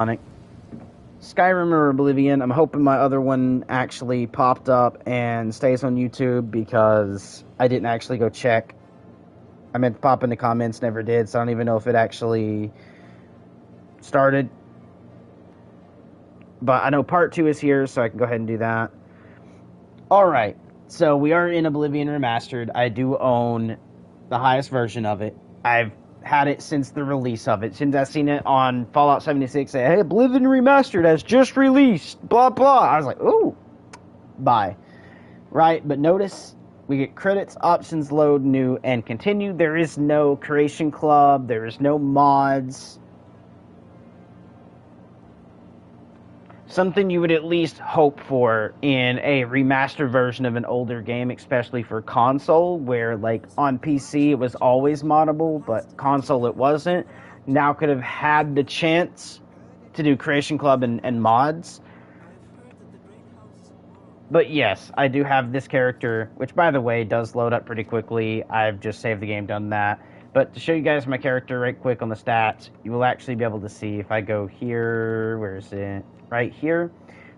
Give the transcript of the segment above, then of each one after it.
Sonic. Skyrim or Oblivion. I'm hoping my other one actually popped up and stays on YouTube because I didn't actually go check. I meant to pop in the comments, never did, so I don't even know if it actually started. But I know part 2 is here, so I can go ahead and do that. Alright, so we are in Oblivion Remastered. I do own the highest version of it. I've had it since the release of it. Since I've seen it on Fallout 76 say, hey, Oblivion Remastered has just released, blah, blah. I was like, ooh, bye. Right, but notice we get credits, options, load, new, and continue. There is no creation club. There is no mods. Something you would at least hope for in a remastered version of an older game, especially for console, where, like, on PC it was always moddable, but console it wasn't. Now could have had the chance to do Creation Club and mods. But yes, I do have this character, which, by the way, does load up pretty quickly. I've just saved the game, done that. But to show you guys my character right quick on the stats, you will actually be able to see if I go here, where is it? Right here.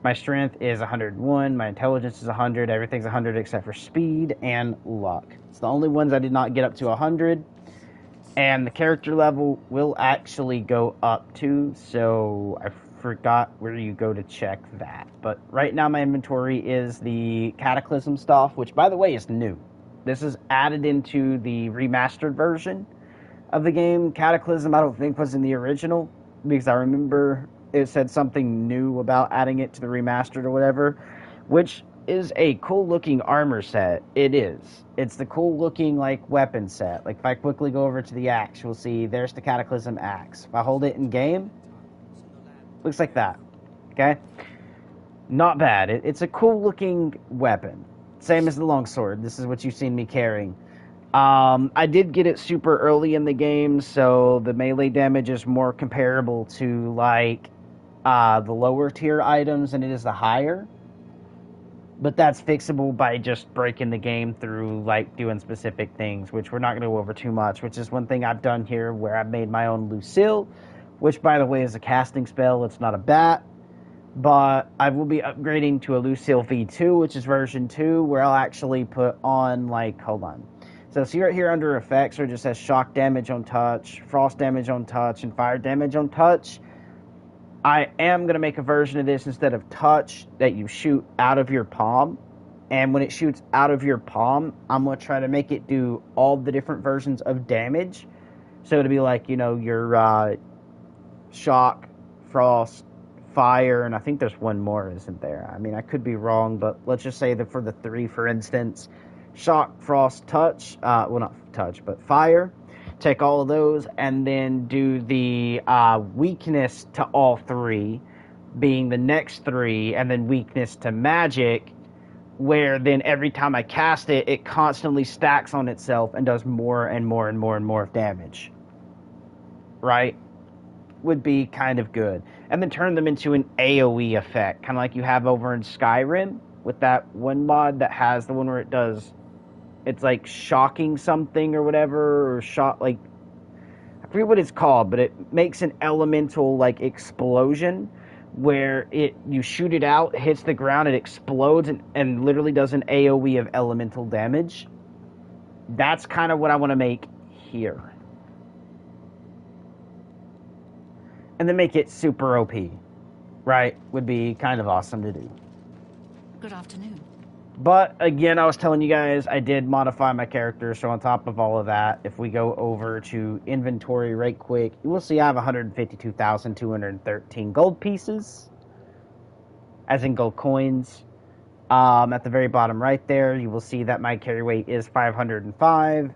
My strength is 101, my intelligence is 100, everything's 100 except for speed and luck. It's the only ones I did not get up to 100. And the character level will actually go up too, so I forgot where you go to check that. But right now my inventory is the Cataclysm stuff, which, by the way, is new. This is added into the remastered version of the game. Cataclysm, I don't think, was in the original, because I remember it said something new about adding it to the remastered or whatever, which is a cool-looking armor set. It is. It's the cool-looking, like, weapon set. Like, if I quickly go over to the axe, you'll see there's the Cataclysm axe. If I hold it in game, looks like that. Okay? Not bad. It's a cool-looking weapon. Same as the longsword. This is what you've seen me carrying. I did get it super early in the game, so the melee damage is more comparable to, like, the lower tier items than it is the higher. But that's fixable by just breaking the game through, like, doing specific things, which we're not going to go over too much, which is one thing I've done here where I've made my own Lucille, which, by the way, is a casting spell. It's not a bat. But I will be upgrading to a Lucille V2, which is version 2, where I'll actually put on, like, hold on. So see right here under effects, where it just says shock damage on touch, frost damage on touch, and fire damage on touch. I am going to make a version of this instead of touch that you shoot out of your palm. And when it shoots out of your palm, I'm going to try to make it do all the different versions of damage. So it'll be like, you know, your shock, frost, fire, and I think there's one more, isn't there? I mean, I could be wrong, but let's just say that for the 3, for instance, shock, frost, touch, well, not touch, but fire. Take all of those and then do the weakness to all 3, being the next 3, and then weakness to magic, where then every time I cast it, it constantly stacks on itself and does more and more and more and more of damage. Right? Would be kind of good. And then turn them into an AoE effect, kind of like you have over in Skyrim, with that one mod that has the one where it does, it's like shocking something or whatever, or shot, like, I forget what it's called, but it makes an elemental, like, explosion, where you shoot it out, hits the ground, it explodes, and literally does an AoE of elemental damage. That's kind of what I want to make here. And then make it super OP, right? Would be kind of awesome to do. Good afternoon. But, again, I was telling you guys, I did modify my character, so on top of all of that, if we go over to inventory right quick, you will see I have 152,213 gold pieces, as in gold coins. At the very bottom right there, you will see that my carry weight is 505,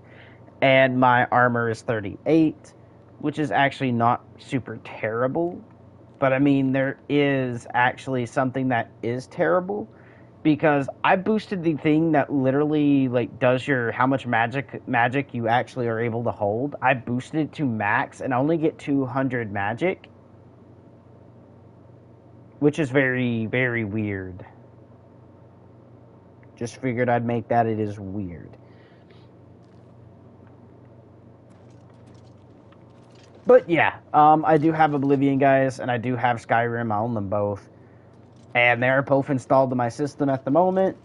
and my armor is 38, which is actually not super terrible. But, I mean, there is actually something that is terrible, because I boosted the thing that literally, like, does your how much magic you actually are able to hold. I boosted it to max and I only get 200 magic, which is very, very weird. Just figured I'd make that. It is weird. But yeah, I do have Oblivion, guys, and I do have Skyrim. I own them both. And they're both installed to my system at the moment.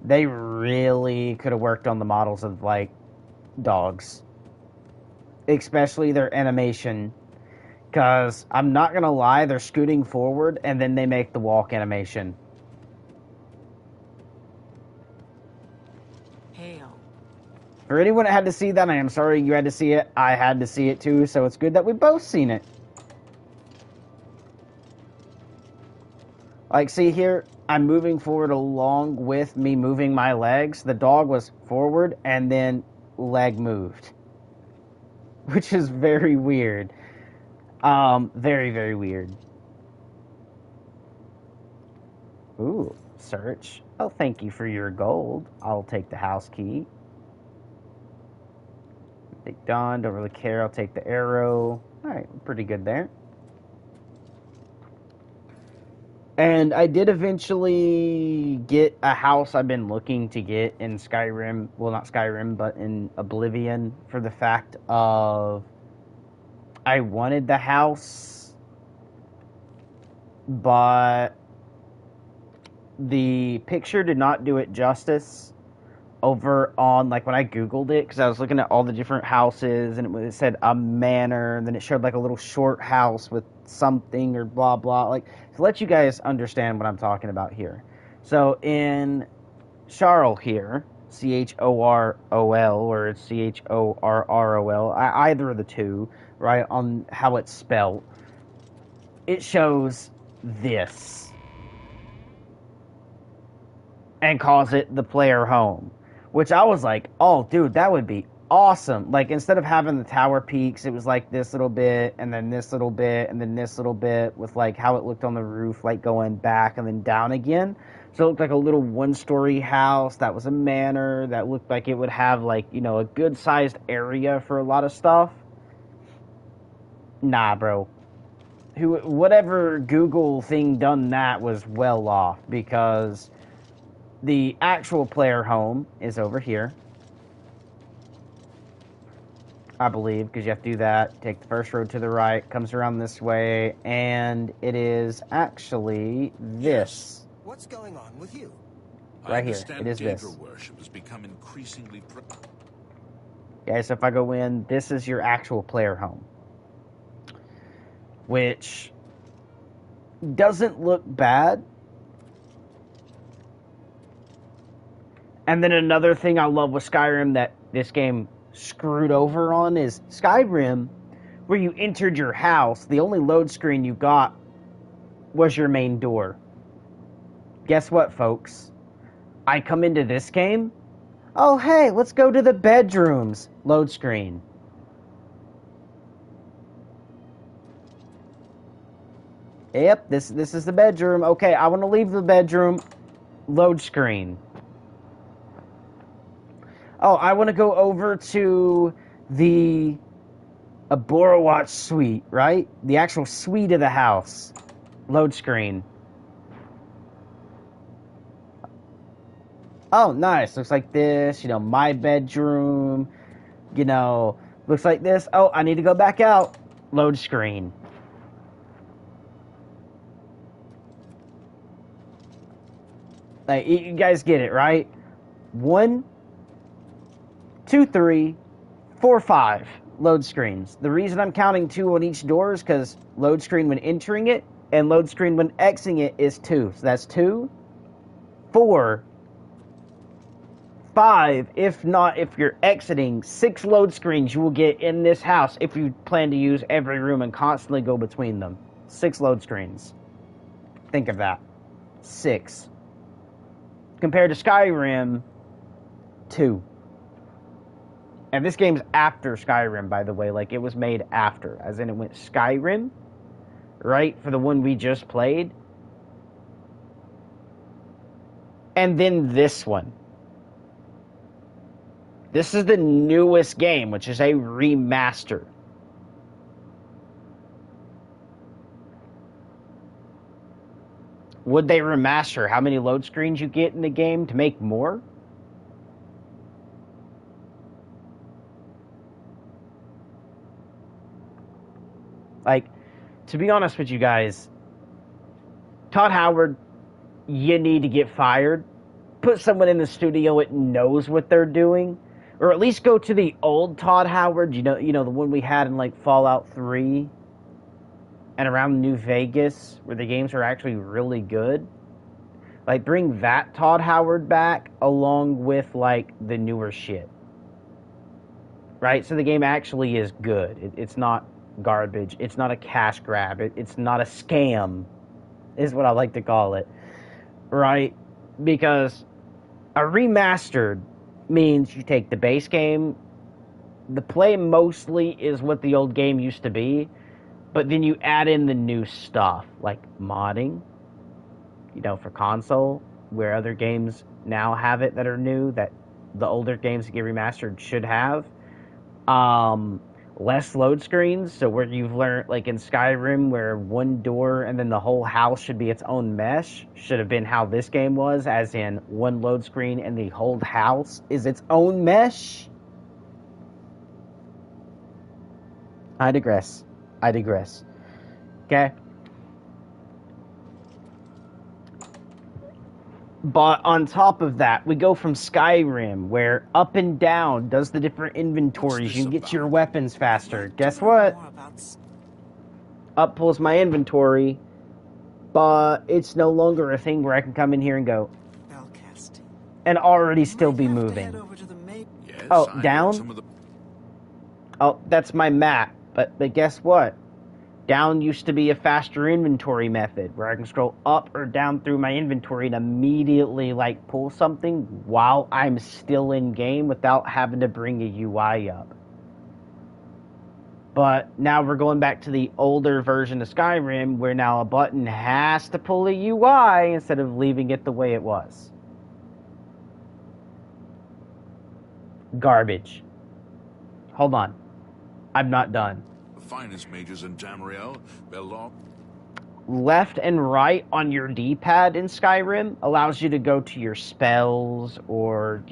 They really could have worked on the models of, like, dogs. Especially their animation. Because, I'm not going to lie, they're scooting forward, and then they make the walk animation. Hail. For anyone that had to see that, I am sorry you had to see it. I had to see it too, so it's good that we both seen it. Like, see here, I'm moving forward along with me moving my legs. The dog was forward, and then leg moved. Which is very weird. Very, very weird. Ooh, search. Oh, thank you for your gold. I'll take the house key. Take done, don't really care. I'll take the arrow. Alright, pretty good there. And I did eventually get a house I've been looking to get in Skyrim. Well, not Skyrim, but in Oblivion, for the fact of I wanted the house, but the picture did not do it justice over on, like, when I Googled it, because I was looking at all the different houses, and it said a manor, and then it showed, like, a little short house with something or blah, blah, like, to let you guys understand what I'm talking about here. So, in Charl here, Chorrol, or it's Chorrol, either of the two, right, on how it's spelled, it shows this, and calls it the player home. Which I was like, oh, dude, that would be awesome. Like, instead of having the tower peaks, it was like this little bit, and then this little bit, and then this little bit, with, like, how it looked on the roof, like, going back and then down again. So it looked like a little one-story house that was a manor, that looked like it would have, like, you know, a good-sized area for a lot of stuff. Nah, bro. Whatever Google thing done that was well off, because the actual player home is over here, I believe, because you have to do that. Take the first road to the right, comes around this way, and it is actually this. Yes. What's going on with you? Right here. It is this. Worship has become increasingly. Okay, so if I go in, this is your actual player home, which doesn't look bad. And then another thing I love with Skyrim that this game screwed over on is Skyrim, where you entered your house, the only load screen you got was your main door. Guess what, folks? I come into this game, oh, hey, let's go to the bedrooms. Load screen. Yep, this is the bedroom. Okay, I want to leave the bedroom. Load screen. Oh, I want to go over to the Aborowatch suite, right? The actual suite of the house. Load screen. Oh, nice. Looks like this. You know, my bedroom. You know, looks like this. Oh, I need to go back out. Load screen. Like, you guys get it, right? 1, 2, 3, 4, 5 load screens. The reason I'm counting 2 on each door is because load screen when entering it and load screen when exiting it is 2. So that's 2, 4, 5, if you're exiting, 6 load screens you will get in this house if you plan to use every room and constantly go between them. 6 load screens. Think of that. 6. Compared to Skyrim, 2. And this game's after Skyrim, by the way. Like, it was made after. As in, it went Skyrim, right? For the one we just played. And then this one. This is the newest game, which is a remaster. Would they remaster how many load screens you get in the game to make more? Like, to be honest with you guys, Todd Howard, you need to get fired. Put someone in the studio that knows what they're doing, or at least go to the old Todd Howard. You know the one we had in like Fallout 3 and around New Vegas, where the games are actually really good. Like, bring that Todd Howard back along with like the newer shit, right? So the game actually is good. It's not garbage. It's not a cash grab. It's not a scam, is what I like to call it, right? Because a remastered means you take the base game, the play mostly is what the old game used to be, but then you add in the new stuff, like modding, for console, where other games now have it that are new, that the older games that get remastered should have. Less load screens, so where you've learned, like in Skyrim, where one door and then the whole house should be its own mesh, should have been how this game was, as in one load screen and the whole house is its own mesh. I digress. Okay? But on top of that, we go from Skyrim, where up and down does the different inventories. You can get your weapons faster. Guess what? Up pulls my inventory, but it's no longer a thing where I can come in here and go, and already still be moving. Yes, Oh, I heard down? some of the- Oh, that's my map. But guess what? Down used to be a faster inventory method where I can scroll up or down through my inventory and immediately like pull something while I'm still in game without having to bring a UI up. But now we're going back to the older version of Skyrim where now a button has to pull a UI instead of leaving it the way it was. Garbage. Hold on. I'm not done. finest mages in Tamriel, Belloc. Left and right on your D-pad in Skyrim allows you to go to your spells or,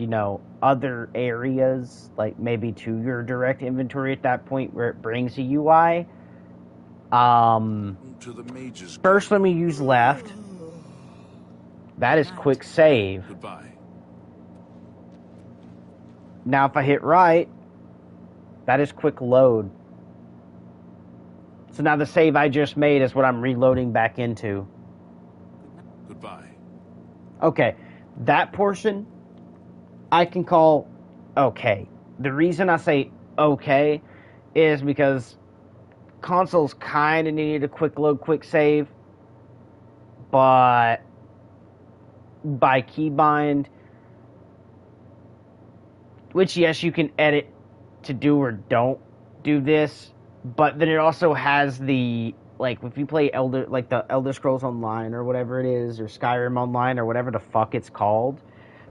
other areas, like maybe to your direct inventory at that point where it brings a UI. To the mages. First, let me use left. That is quick save. Goodbye. Now, if I hit right, that is quick load. So now the save I just made is what I'm reloading back into. Goodbye. Okay, that portion I can call okay. The reason I say okay is because consoles kind of needed a quick load, quick save, but by keybind, which yes, you can edit to do or don't do this, but then it also has the, like, if you play the Elder Scrolls Online or whatever it is, or Skyrim Online or whatever the fuck it's called,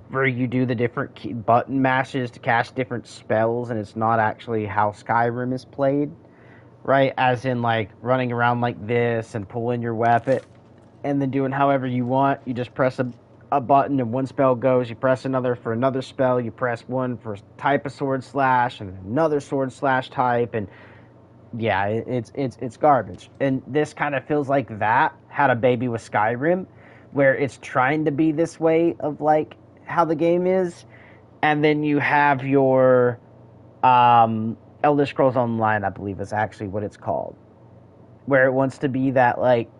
where you do the different button mashes to cast different spells, and it's not actually how Skyrim is played, right? As in, like, running around like this and pulling your weapon, and then doing however you want. You just press a button and one spell goes, you press another for another spell, you press one for type of sword slash, and another sword slash type, and yeah, it's garbage. And this kind of feels like that had a baby with Skyrim, where it's trying to be this way of, like, how the game is, and then you have your Elder Scrolls Online, I believe is actually what it's called, where it wants to be that, like,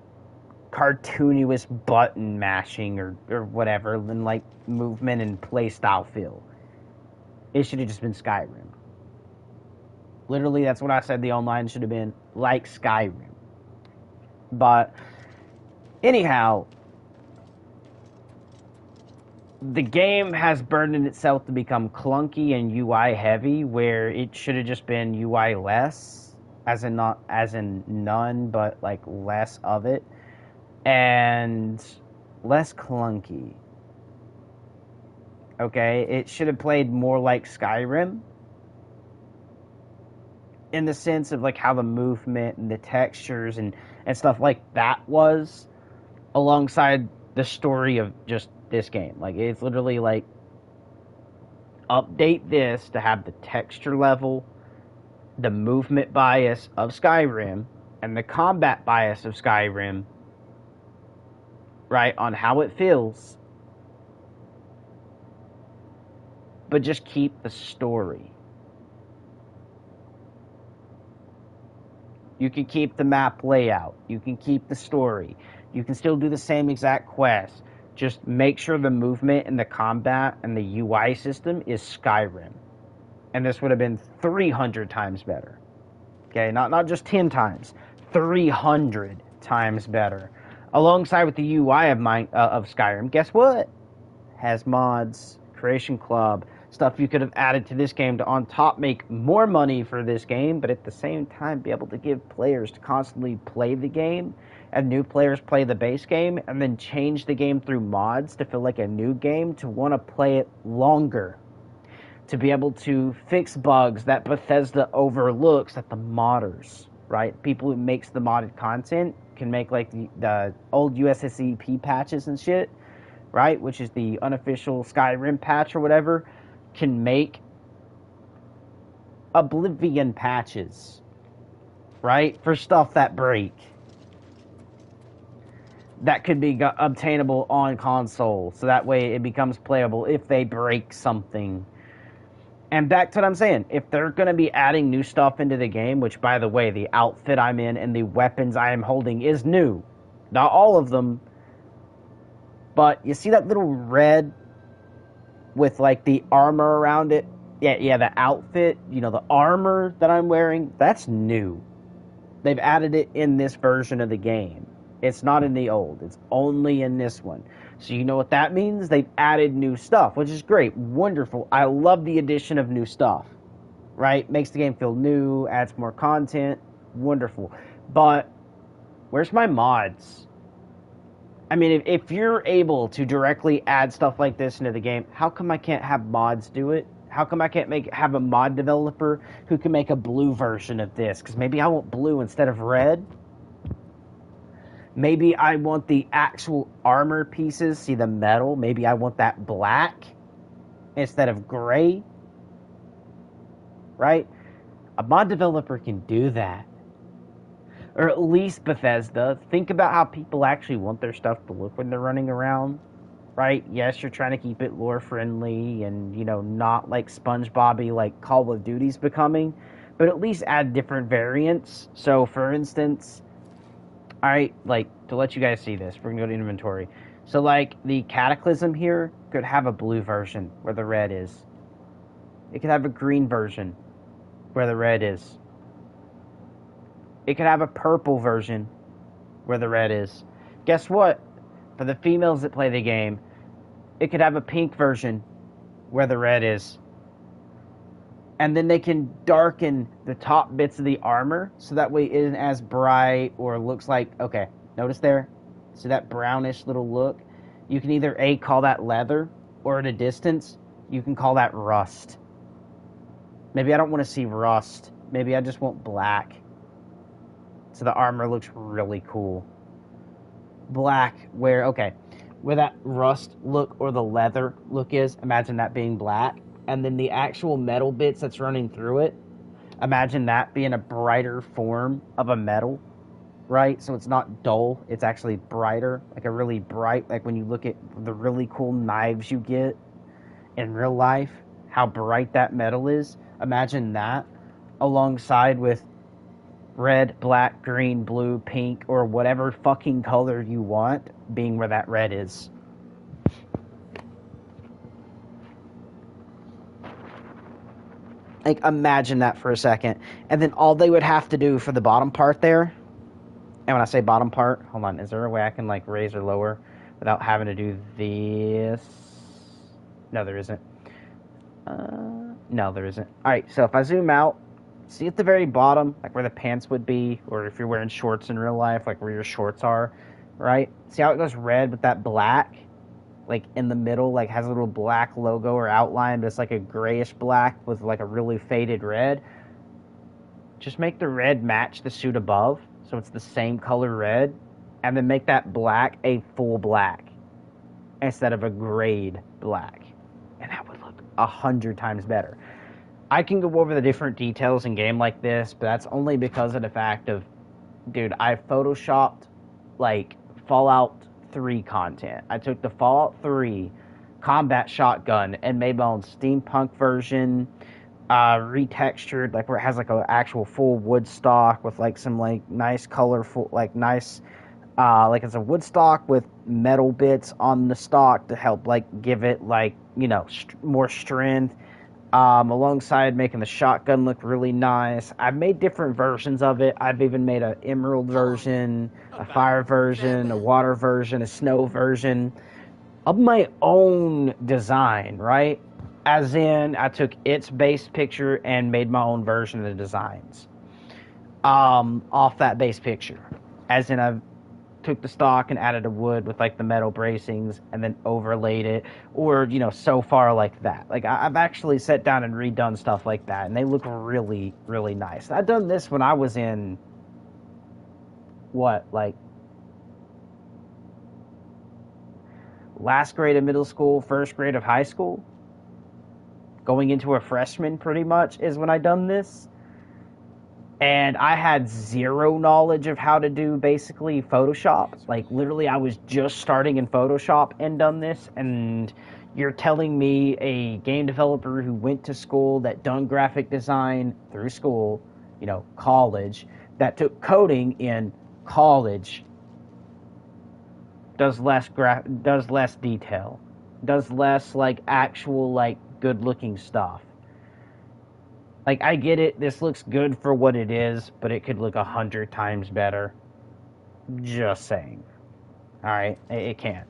cartooniest button mashing or whatever, and, like, movement and play style feel. It should have just been Skyrim. Literally, that's what I said the online should have been, like Skyrim. But, anyhow, the game has burdened itself to become clunky and UI heavy, where it should have just been UI less, as in none, but, like, less of it, and less clunky. Okay, it should have played more like Skyrim, in the sense of, like, how the movement and the textures and stuff like that was, alongside the story of just this game. Like, it's literally, like, update this to have the texture level, the movement bias of Skyrim, and the combat bias of Skyrim, right, on how it feels, but just keep the story. You can keep the map layout. You can keep the story. You can still do the same exact quest. Just make sure the movement and the combat and the UI system is Skyrim. And this would have been 300 times better. Okay, not just 10 times. 300 times better. Alongside with the UI of Skyrim, guess what? Has mods, Creation Club, stuff you could have added to this game to on top make more money for this game, but at the same time be able to give players to constantly play the game, and new players play the base game, and then change the game through mods to feel like a new game, to want to play it longer, to be able to fix bugs that Bethesda overlooks, that the modders, right, people who makes the modded content can make, like the old USSEP patches and shit, right, which is the unofficial Skyrim patch or whatever, can make Oblivion patches, right, for stuff that break. That could be obtainable on console, so that way it becomes playable if they break something. And back to what I'm saying, if they're going to be adding new stuff into the game, which, by the way, the outfit I'm in and the weapons I am holding is new. Not all of them, but you see that little red with, like, the armor around it? Yeah, the outfit, you know, the armor that I'm wearing, that's new. They've added it in this version of the game. It's not in the old. It's only in this one. So you know what that means? They've added new stuff, which is great. Wonderful. I love the addition of new stuff, right? Makes the game feel new, adds more content. Wonderful. But where's my mods? I mean, if you're able to directly add stuff like this into the game, how come I can't have mods do it? How come I can't have a mod developer who can make a blue version of this? Because maybe I want blue instead of red. Maybe I want the actual armor pieces, see the metal, maybe I want that black instead of gray, right? A mod developer can do that. Or at least Bethesda. Think about how people actually want their stuff to look when they're running around, right? Yes, you're trying to keep it lore-friendly and, you know, not like SpongeBob-y like Call of Duty's becoming, but at least add different variants. So, for instance, alright, like, to let you guys see this, we're gonna go to inventory. So, like, the Cataclysm here could have a blue version where the red is. It could have a green version where the red is. It could have a purple version where the red is. Guess what? For the females that play the game, it could have a pink version where the red is. And then they can darken the top bits of the armor so that way it isn't as bright or looks like, okay, notice there? See that brownish little look? You can either A, call that leather, or at a distance, you can call that rust. Maybe I don't want to see rust. Maybe I just want black. So the armor looks really cool. Black, where that rust look or the leather look is, imagine that being black. And then the actual metal bits that's running through it, imagine that being a brighter form of a metal, right? So it's not dull, it's actually brighter, like a really bright, like when you look at the really cool knives you get in real life, how bright that metal is. Imagine that alongside with red, black, green, blue, pink, or whatever fucking color you want being where that red is. Like, imagine that for a second. And then all they would have to do for the bottom part there, and when I say bottom part, hold on, is there a way I can, like, raise or lower without having to do this? No, there isn't. No, there isn't. Alright, so if I zoom out, see at the very bottom, like where the pants would be, or if you're wearing shorts in real life, like where your shorts are, right? See how it goes red with that black? Like in the middle, like has a little black logo or outline, but it's like a grayish black with like a really faded red. Just make the red match the suit above, so it's the same color red, and then make that black a full black instead of a grayed black. And that would look 100 times better. I can go over the different details in game like this, but that's only because of the fact of dude, I photoshopped like Fallout 3 content. I took the Fallout 3 combat shotgun and made my own steampunk version, retextured, like where it has like an actual full wood stock with like some like nice colorful, like nice, like it's a wood stock with metal bits on the stock to help like give it like, you know, more strength. Alongside making the shotgun look really nice. I've made different versions of it. I've even made an emerald version, a fire version, a water version, a snow version of my own design, right? As in, I took its base picture and made my own version of the designs off that base picture. As in, I've took the stock and added a wood with like the metal bracings and then overlaid it, or you know, so far like that. Like I've actually sat down and redone stuff like that, and they look really, really nice. I've done this when I was in what, like last grade of middle school, first grade of high school, going into a freshman pretty much is when I done this. And I had zero knowledge of how to do basically Photoshop. Like literally I was just starting in Photoshop and done this, and you're telling me a game developer who went to school, that done graphic design through school, you know, college, that took coding in college, does less detail, does less like actual like good looking stuff. Like, I get it, this looks good for what it is, but it could look 100 times better. Just saying. Alright? It can't.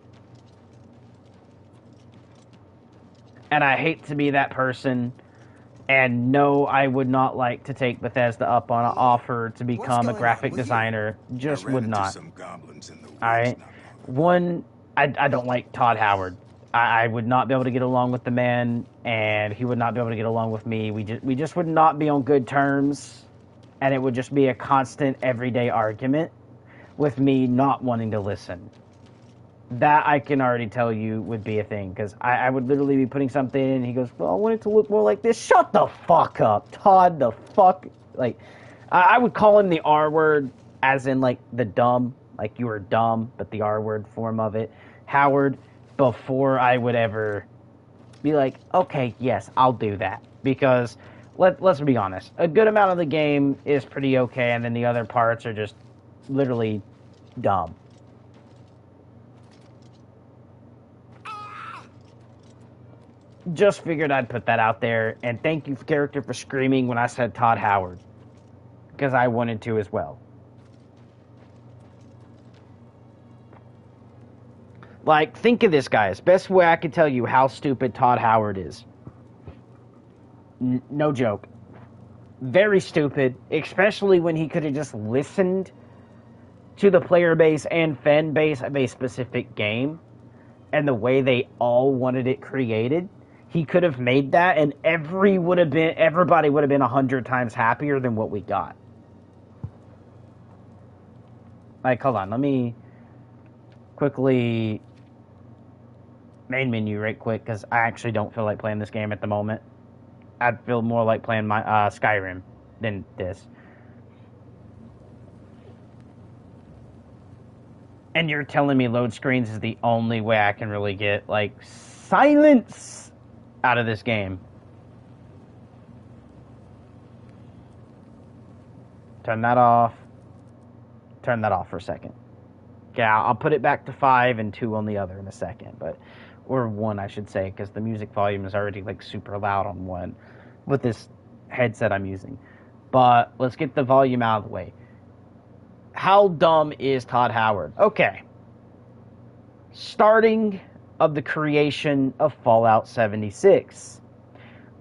And I hate to be that person, and no, I would not like to take Bethesda up on an offer to become a graphic designer. Just would not. Alright? One, I don't like Todd Howard. I would not be able to get along with the man, and he would not be able to get along with me. We just would not be on good terms, and it would just be a constant everyday argument with me not wanting to listen. That I can already tell you would be a thing, because I would literally be putting something in, and he goes, well, I want it to look more like this. Shut the fuck up, Todd, the fuck. Like, I would call him the R word, as in, like, the dumb, like you were dumb, but the R word form of it. Howard, before I would ever be like, okay, yes, I'll do that. Because, let's be honest, a good amount of the game is pretty okay, and then the other parts are just literally dumb. Just figured I'd put that out there, and thank you, character, for screaming when I said Todd Howard. Because I wanted to as well. Like, think of this, guys. Best way I could tell you how stupid Todd Howard is. No joke. Very stupid, especially when he could have just listened to the player base and fan base of a specific game and the way they all wanted it created. He could have made that, and everybody would have been 100 times happier than what we got. Like, hold on, let me quickly main menu right quick, because I actually don't feel like playing this game at the moment. I'd feel more like playing my Skyrim than this. And you're telling me load screens is the only way I can really get, like, silence out of this game. Turn that off. Turn that off for a second. Okay, I'll put it back to 5 and 2 on the other in a second, or 1, I should say, because the music volume is already like super loud on 1 with this headset I'm using. But let's get the volume out of the way. How dumb is Todd Howard? Okay. Starting of the creation of Fallout 76,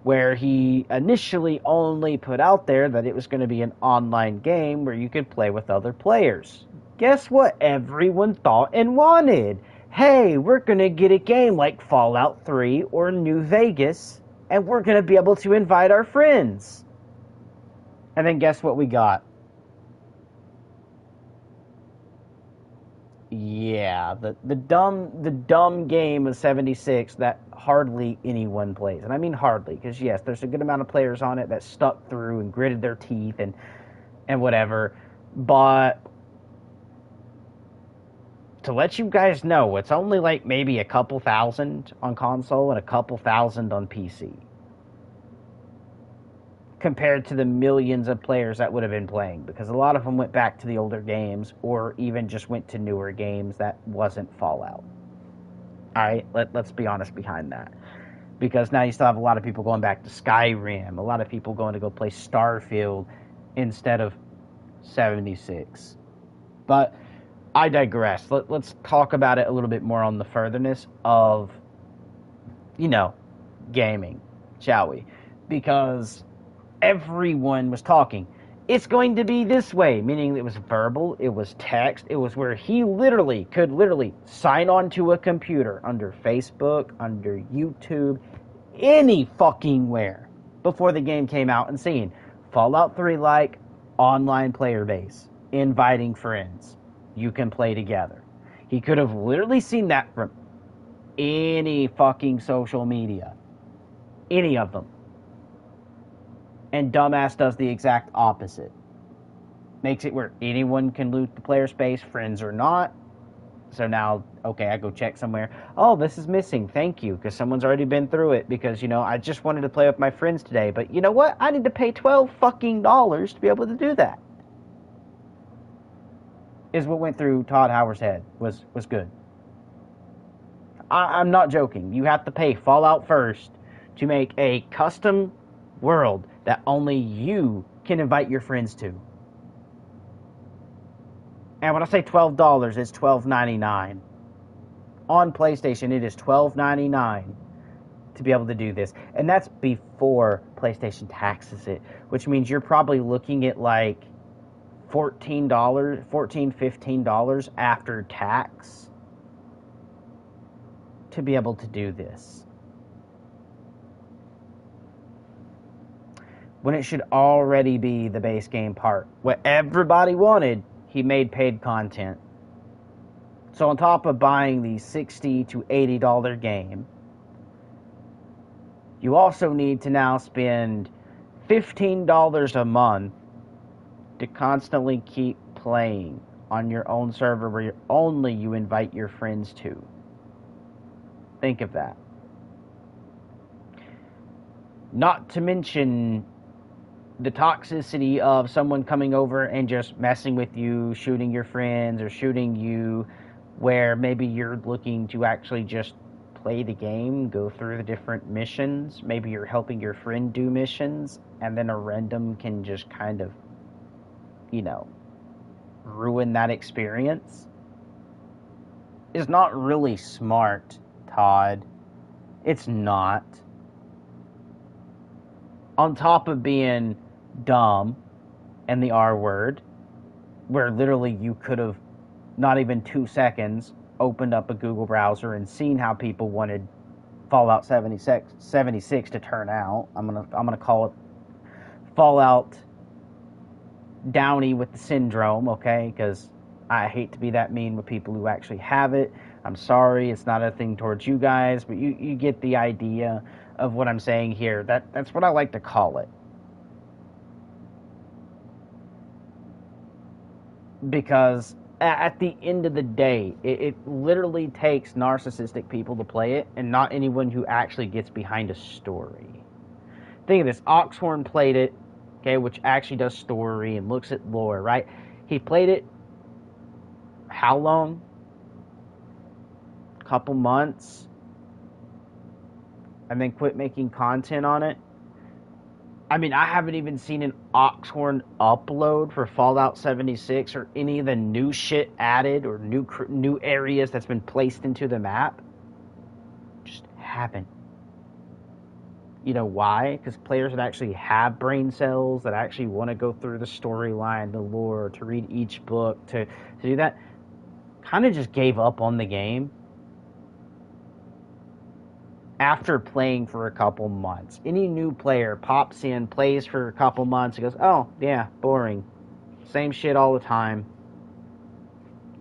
where he initially only put out there that it was going to be an online game where you could play with other players. Guess what everyone thought and wanted? Hey, we're going to get a game like Fallout 3 or New Vegas, and we're going to be able to invite our friends. And then guess what we got? Yeah, the dumb game of 76 that hardly anyone plays. And I mean hardly, because yes, there's a good amount of players on it that stuck through and gritted their teeth and whatever. But to let you guys know, it's only like maybe a couple thousand on console and a couple thousand on PC. Compared to the millions of players that would have been playing. Because a lot of them went back to the older games or even just went to newer games that wasn't Fallout. Alright, let's be honest behind that. Because now you still have a lot of people going back to Skyrim. A lot of people going to go play Starfield instead of 76. But I digress. Let's talk about it a little bit more on the furtherness of, gaming, shall we? Because everyone was talking. It's going to be this way, meaning it was verbal, it was text, it was where he could sign on to a computer under Facebook, under YouTube, any fucking where before the game came out and seeing Fallout 3 like online player base, inviting friends. You can play together. He could have literally seen that from any fucking social media. Any of them. And dumbass does the exact opposite. Makes it where anyone can loot the player space, friends or not. So now, okay, I go check somewhere. Oh, this is missing. Thank you, because someone's already been through it. Because, I just wanted to play with my friends today. But you know what? I need to pay $12 fucking to be able to do that. Is what went through Todd Howard's head. Was good. I'm not joking. You have to pay Fallout first to make a custom world that only you can invite your friends to. And when I say $12, it's $12.99. On PlayStation, it is $12.99 to be able to do this. And that's before PlayStation taxes it, which means you're probably looking at like $14, $15 after tax to be able to do this. When it should already be the base game part. What everybody wanted, he made paid content. So on top of buying the $60 to $80 game, you also need to now spend $15 a month to constantly keep playing on your own server where only you invite your friends to. Think of that. Not to mention the toxicity of someone coming over and just messing with you, shooting your friends, or shooting you, where maybe you're looking to actually just play the game, go through the different missions. Maybe you're helping your friend do missions, and then a random can just kind of, ruin that experience. It's not really smart, Todd. It's not. On top of being dumb and the R word, where literally you could have not even 2 seconds opened up a Google browser and seen how people wanted Fallout 76 to turn out. I'm gonna call it Fallout Downey with the syndrome, okay? Because I hate to be that mean with people who actually have it. I'm sorry, it's not a thing towards you guys, but you get the idea of what I'm saying here. That's what I like to call it. Because at the end of the day, it literally takes narcissistic people to play it, and not anyone who actually gets behind a story. Think of this. Oxhorn played it, okay, which actually does story and looks at lore, right? He played it how long? Couple months, and then quit making content on it. I mean, I haven't even seen an Oxhorn upload for Fallout 76 or any of the new shit added or new areas that's been placed into the map. Just haven't. You know why? Because players that actually have brain cells, that actually want to go through the storyline, the lore, to read each book, to do that, kind of just gave up on the game after playing for a couple months. Any new player pops in, plays for a couple months, and goes, oh, yeah, boring. Same shit all the time.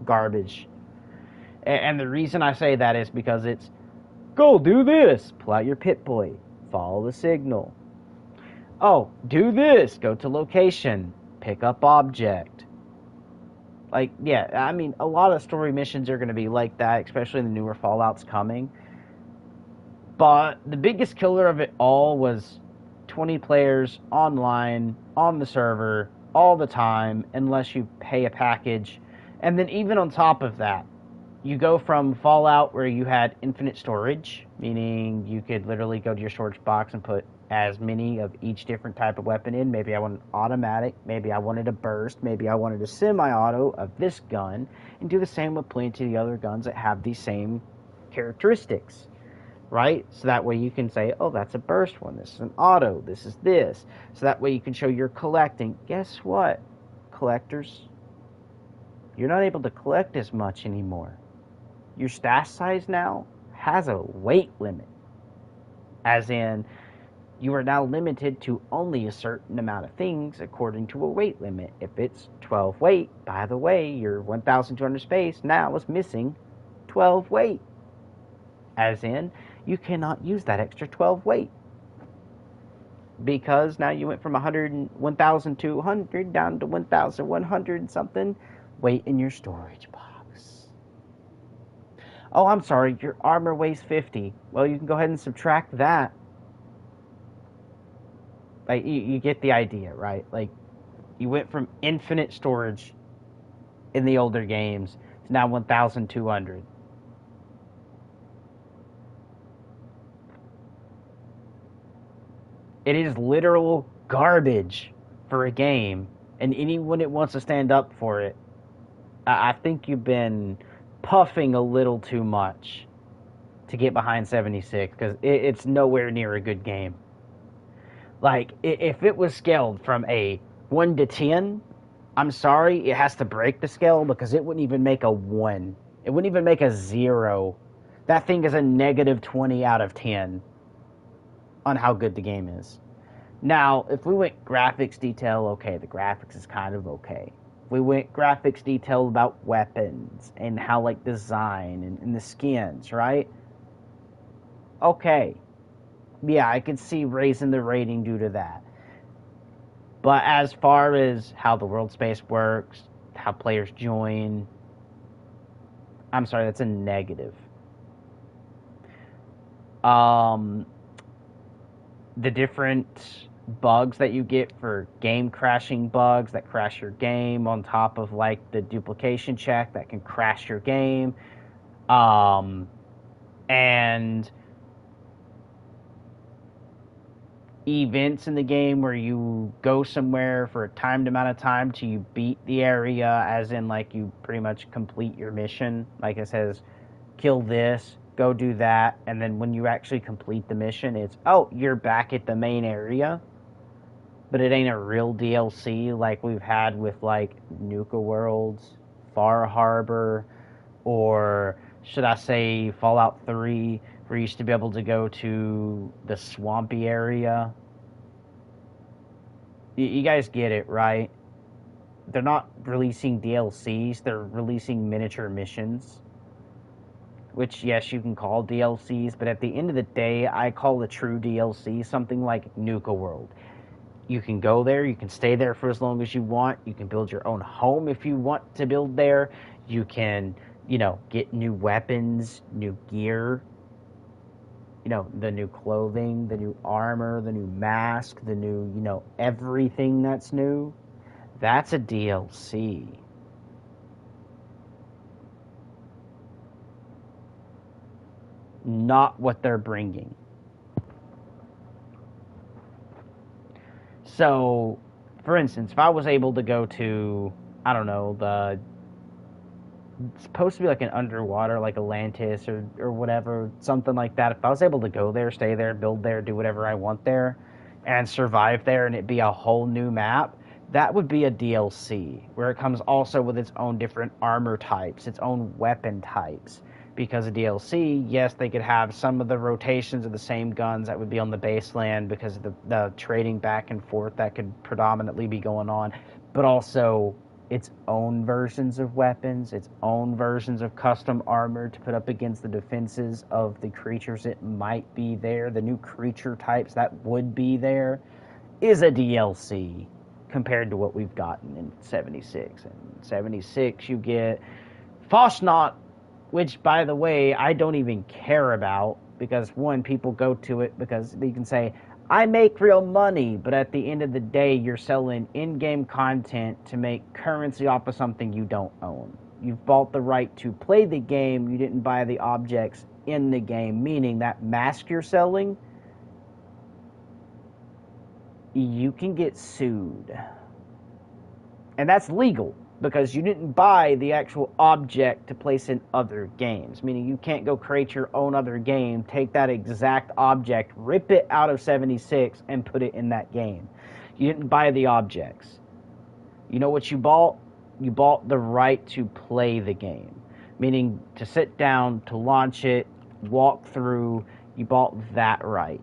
Garbage. And the reason I say that is because it's, go do this. Pull out your Pip-Boy. Follow the signal. Oh, do this. Go to location. Pick up object. Like, yeah, I mean, a lot of story missions are going to be like that, especially in the newer Fallouts coming. But the biggest killer of it all was 20 players online, on the server, all the time, unless you pay a package. And then even on top of that, you go from Fallout where you had infinite storage, meaning you could literally go to your storage box and put as many of each different type of weapon in. Maybe I wanted automatic, maybe I wanted a burst, maybe I wanted a semi-auto of this gun, and do the same with plenty of the other guns that have these same characteristics, right? So that way you can say, oh, that's a burst one, this is an auto, this is this. So that way you can show you're collecting. Guess what, collectors? You're not able to collect as much anymore. Your stash size now has a weight limit. As in, you are now limited to only a certain amount of things according to a weight limit. If it's 12 weight, by the way, your 1,200 space now is missing 12 weight. As in, you cannot use that extra 12 weight. Because now you went from 1,200 down to 1,100 something weight in your storage box. Oh, I'm sorry, your armor weighs 50. Well, you can go ahead and subtract that. Like, you get the idea, right? Like, you went from infinite storage in the older games to now 1,200. It is literal garbage for a game, and anyone that wants to stand up for it, I think you've been puffing a little too much to get behind 76, because it's nowhere near a good game. Like, if it was scaled from a 1 to 10, I'm sorry, it has to break the scale, because it wouldn't even make a 1. It wouldn't even make a 0. That thing is a negative 20 out of 10 on how good the game is. Now, if we went graphics detail, okay, the graphics is kind of okay. If we went graphics detail about weapons and how, like, design and the skins, right? Okay. Yeah, I could see raising the rating due to that. But as far as how the world space works, how players join, I'm sorry, that's a negative. The different bugs that you get for game crashing bugs that crash your game, on top of, like, the duplication check that can crash your game, and events in the game where you go somewhere for a timed amount of time till you beat the area, as in, like, you pretty much complete your mission. Like, it says, kill this, go do that, and then when you actually complete the mission, it's, oh, you're back at the main area. But it ain't a real DLC like we've had with, like, Nuka Worlds, Far Harbor, or should I say Fallout 3, where you used to be able to go to the swampy area. You guys get it, right? They're not releasing DLCs, they're releasing miniature missions. Which, yes, you can call DLCs, but at the end of the day, I call the true DLC something like Nuka World. You can go there, you can stay there for as long as you want, you can build your own home if you want to build there, you can, get new weapons, new gear, the new clothing, the new armor, the new mask, the new, everything that's new. That's a DLC. Not what they're bringing. So, for instance, if I was able to go to, I don't know, it's supposed to be like an underwater, like Atlantis or whatever, something like that. If I was able to go there, stay there, build there, do whatever I want there, and survive there, and it be a whole new map, that would be a DLC, where it comes also with its own different armor types, its own weapon types. Because a DLC, yes, they could have some of the rotations of the same guns that would be on the baseline because of the trading back and forth that could predominantly be going on, but also its own versions of weapons, its own versions of custom armor to put up against the defenses of the creatures that might be there, the new creature types that would be there, is a DLC. compared to what we've gotten in 76. In 76, you get Foshnot, which, by the way, I don't even care about, because, one, people go to it because you can say, I make real money, but at the end of the day, you're selling in-game content to make currency off of something you don't own. You've bought the right to play the game, you didn't buy the objects in the game, meaning that mask you're selling, you can get sued. And that's legal, because you didn't buy the actual object to place in other games, meaning you can't go create your own other game, take that exact object, rip it out of 76, and put it in that game. You didn't buy the objects. You know what you bought? You bought the right to play the game, meaning to sit down, to launch it, walk through, you bought that right.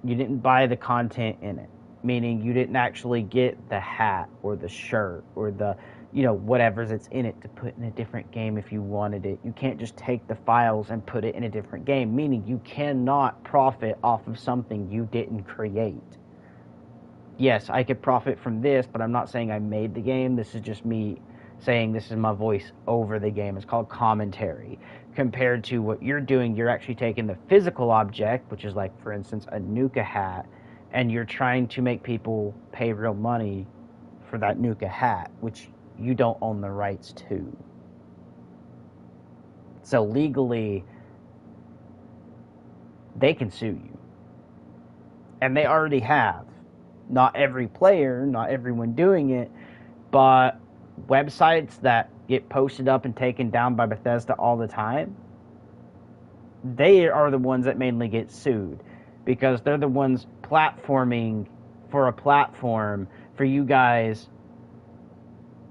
You didn't buy the content in it, meaning you didn't actually get the hat or the shirt or the, whatever's it's in it to put in a different game if you wanted it. You can't just take the files and put it in a different game, meaning you cannot profit off of something you didn't create. Yes, I could profit from this, but I'm not saying I made the game. This is just me saying this is my voice over the game. It's called commentary. Compared to what you're doing, you're actually taking the physical object, which is like, for instance, a Nuka hat, and you're trying to make people pay real money for that Nuka hat, which you don't own the rights to. So legally, they can sue you. And they already have. Not every player, not everyone doing it, but websites that get posted up and taken down by Bethesda all the time, they are the ones that mainly get sued, because they're the ones platforming for a platform for you guys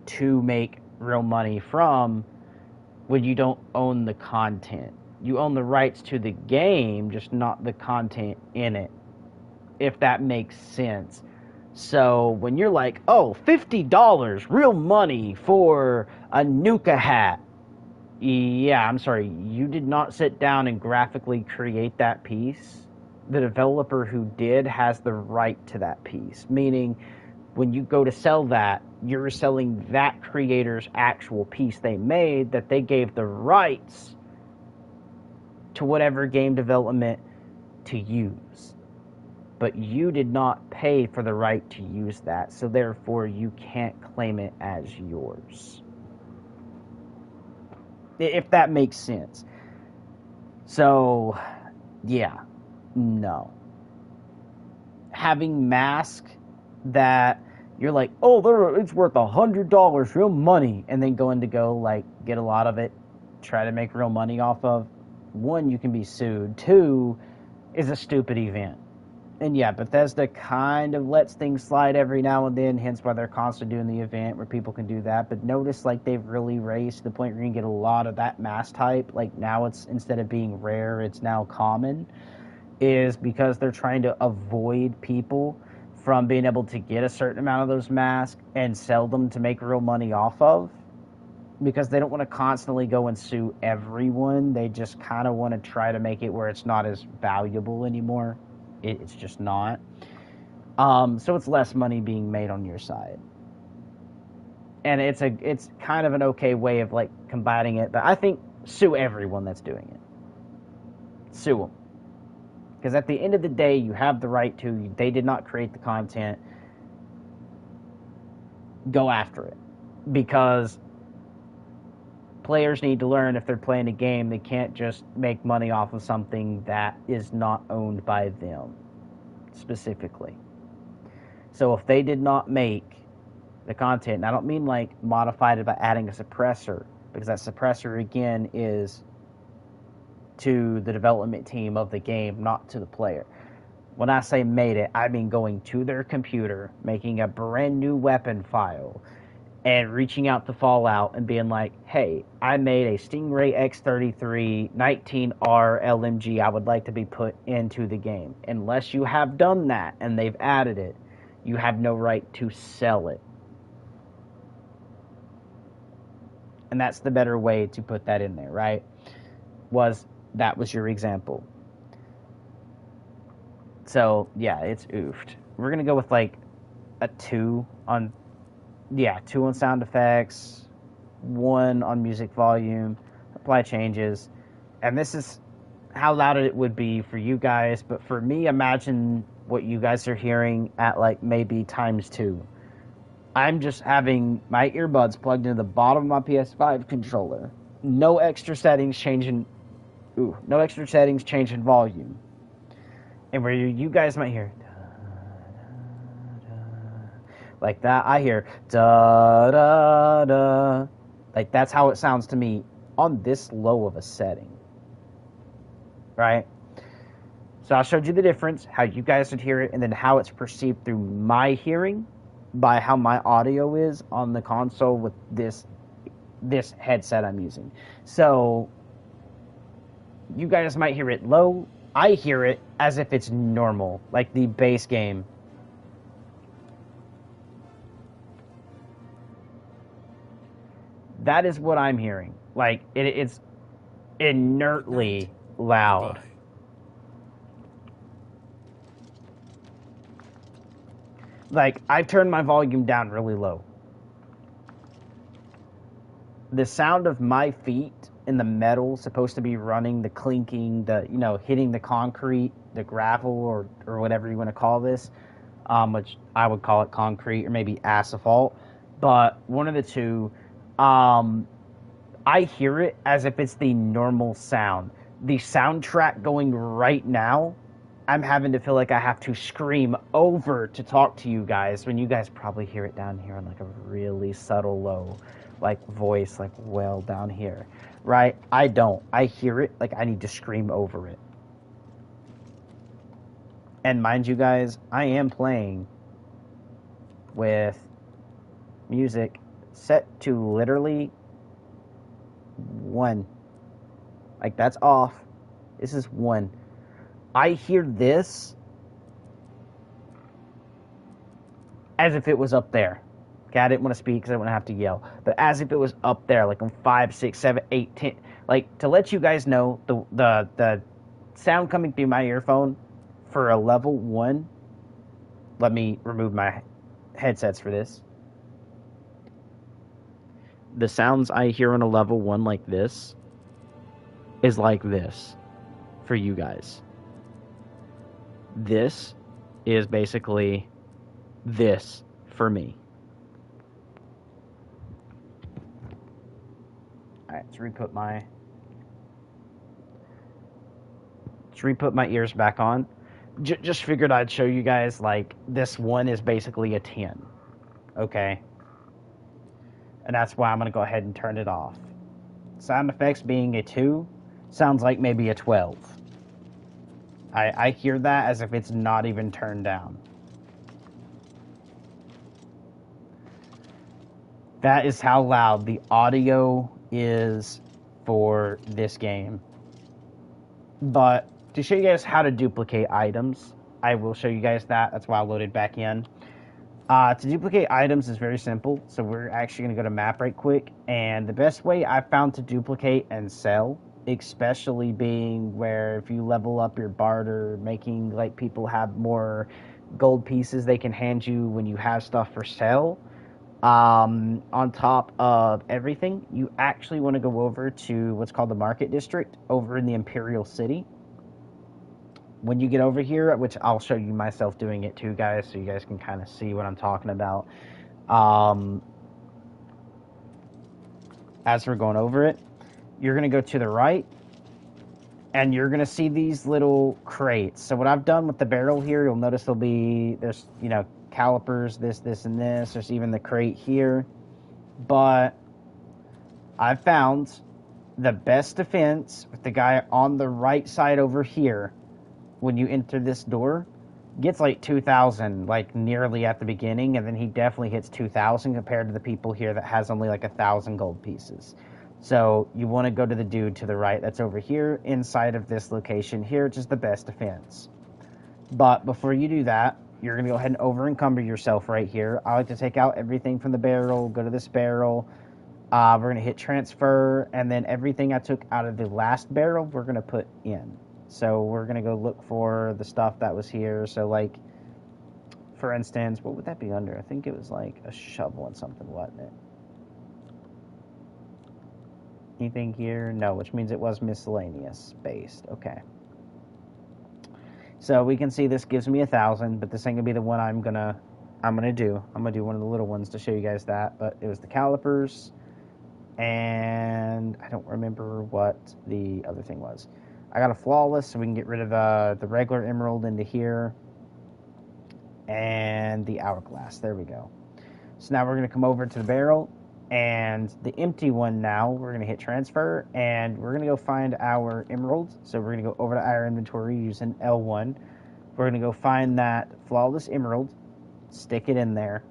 to make real money from when you don't own the content. You own the rights to the game, just not the content in it, if that makes sense. So when you're like, oh, $50, real money for a Nuka hat. Yeah, I'm sorry, you did not sit down and graphically create that piece. The developer who did has the right to that piece, meaning when you go to sell that, you're selling that creator's actual piece they made that they gave the rights to whatever game development to use. But you did not pay for the right to use that, so therefore you can't claim it as yours. If that makes sense. So, yeah, no. Having masks that you're like, oh, it's worth $100, real money, and then going to go, like, get a lot of it, try to make real money off of, one, you can be sued. Two, is a stupid event. And yeah, Bethesda kind of lets things slide every now and then, hence why they're constantly doing the event where people can do that. But notice, like, they've really raised to the point where you can get a lot of that mask type. Like, now it's, instead of being rare, it's now common, is because they're trying to avoid people from being able to get a certain amount of those masks and sell them to make real money off of. Because they don't want to constantly go and sue everyone. They just kind of want to try to make it where it's not as valuable anymore. It's just not. So it's less money being made on your side. And it's kind of an okay way of, like, combating it. But I think sue everyone that's doing it. Sue them. Because at the end of the day, you have the right to. They did not create the content. Go after it. Because players need to learn, if they're playing a game, they can't just make money off of something that is not owned by them, specifically. So if they did not make the content, and I don't mean, like, modified it by adding a suppressor, because that suppressor, again, is to the development team of the game, not to the player. When I say made it, I mean going to their computer, making a brand new weapon file, and reaching out to Fallout and being like, hey, I made a Stingray X33 19R LMG I would like to be put into the game. Unless you have done that and they've added it, you have no right to sell it. And that's the better way to put that in there, right? That was your example. So, yeah, it's oofed. We're going to go with, like, a 2 on, yeah, 2 on sound effects, 1 on music volume, apply changes, and this is how loud it would be for you guys, but for me, imagine what you guys are hearing at like maybe times 2. I'm just having my earbuds plugged into the bottom of my PS5 controller. No extra settings changing. No extra settings changing volume. And where you guys might hear like that, I hear da da da. Like that's how it sounds to me on this low of a setting. Right? So I showed you the difference, how you guys would hear it, and then how it's perceived through my hearing by how my audio is on the console with this headset I'm using. So you guys might hear it low. I hear it as if it's normal, like the base game. That is what I'm hearing. Like it's inertly loud. Goodbye. Like I've turned my volume down really low. The sound of my feet in the metal supposed to be running, the clinking, the hitting the concrete, the gravel, or whatever you want to call this, which I would call it concrete or maybe asphalt, but one of the two. I hear it as if it's the normal sound. The soundtrack going right now, I'm having to feel like I have to scream over to talk to you guys when you guys probably hear it down here on like a really subtle low, like voice, like well down here, right? I don't. I hear it like I need to scream over it. And mind you guys, I am playing with music set to literally 1. Like that's off. This is 1. I hear this as if it was up there. Okay, I didn't want to speak because I wouldn't have to yell. But as if it was up there, like on 5, 6, 7, 8, 10. Like to let you guys know, the sound coming through my earphone for a level 1. Let me remove my headsets for this. The sounds I hear on a level 1 like this is like this for you guys. This is basically this for me. Alright, let's re-put my ears back on. Just figured I'd show you guys, like, this one is basically a 10. Okay? And that's why I'm going to go ahead and turn it off. Sound effects being a 2 sounds like maybe a 12. I hear that as if it's not even turned down. That is how loud the audio is for this game. But to show you guys how to duplicate items, I will show you guys that. That's why I loaded back in. To duplicate items is very simple. So we're actually going to go to map right quick. And the best way I've found to duplicate and sell, especially being where if you level up your barter, making like people have more gold pieces they can hand you when you have stuff for sale, on top of everything, you actually want to go over to what's called the market district over in the Imperial City. When you get over here, which I'll show you myself doing it too, guys, so you guys can kind of see what I'm talking about. As we're going over it, you're going to go to the right, and you're going to see these little crates. So what I've done with the barrel here, you'll notice there's, calipers, this, and this. There's even the crate here. But I've found the best defense with the guy on the right side over here. When you enter this door, gets like 2,000, like nearly at the beginning, and then he definitely hits 2,000 compared to the people here that has only like 1,000 gold pieces. So you want to go to the dude to the right that's over here inside of this location here, which is the best defense. But before you do that, you're going to go ahead and over-encumber yourself right here. I like to take out everything from the barrel, go to this barrel. We're going to hit transfer, and then everything I took out of the last barrel, we're going to put in. So we're going to go look for the stuff that was here. So, like, for instance, what would that be under? I think it was like a shovel and something, wasn't it? Anything here? No, which means it was miscellaneous based. Okay. So we can see this gives me 1,000, but this ain't gonna be the one I'm gonna do. I'm gonna do one of the little ones to show you guys that. But it was the calipers, and I don't remember what the other thing was. I got a flawless, so we can get rid of the regular emerald into here, and the hourglass. There we go. So now we're gonna come over to the barrel. And the empty one now, we're going to hit transfer, and we're going to go find our emerald. So we're going to go over to our inventory using L1. We're going to go find that flawless emerald, stick it in there,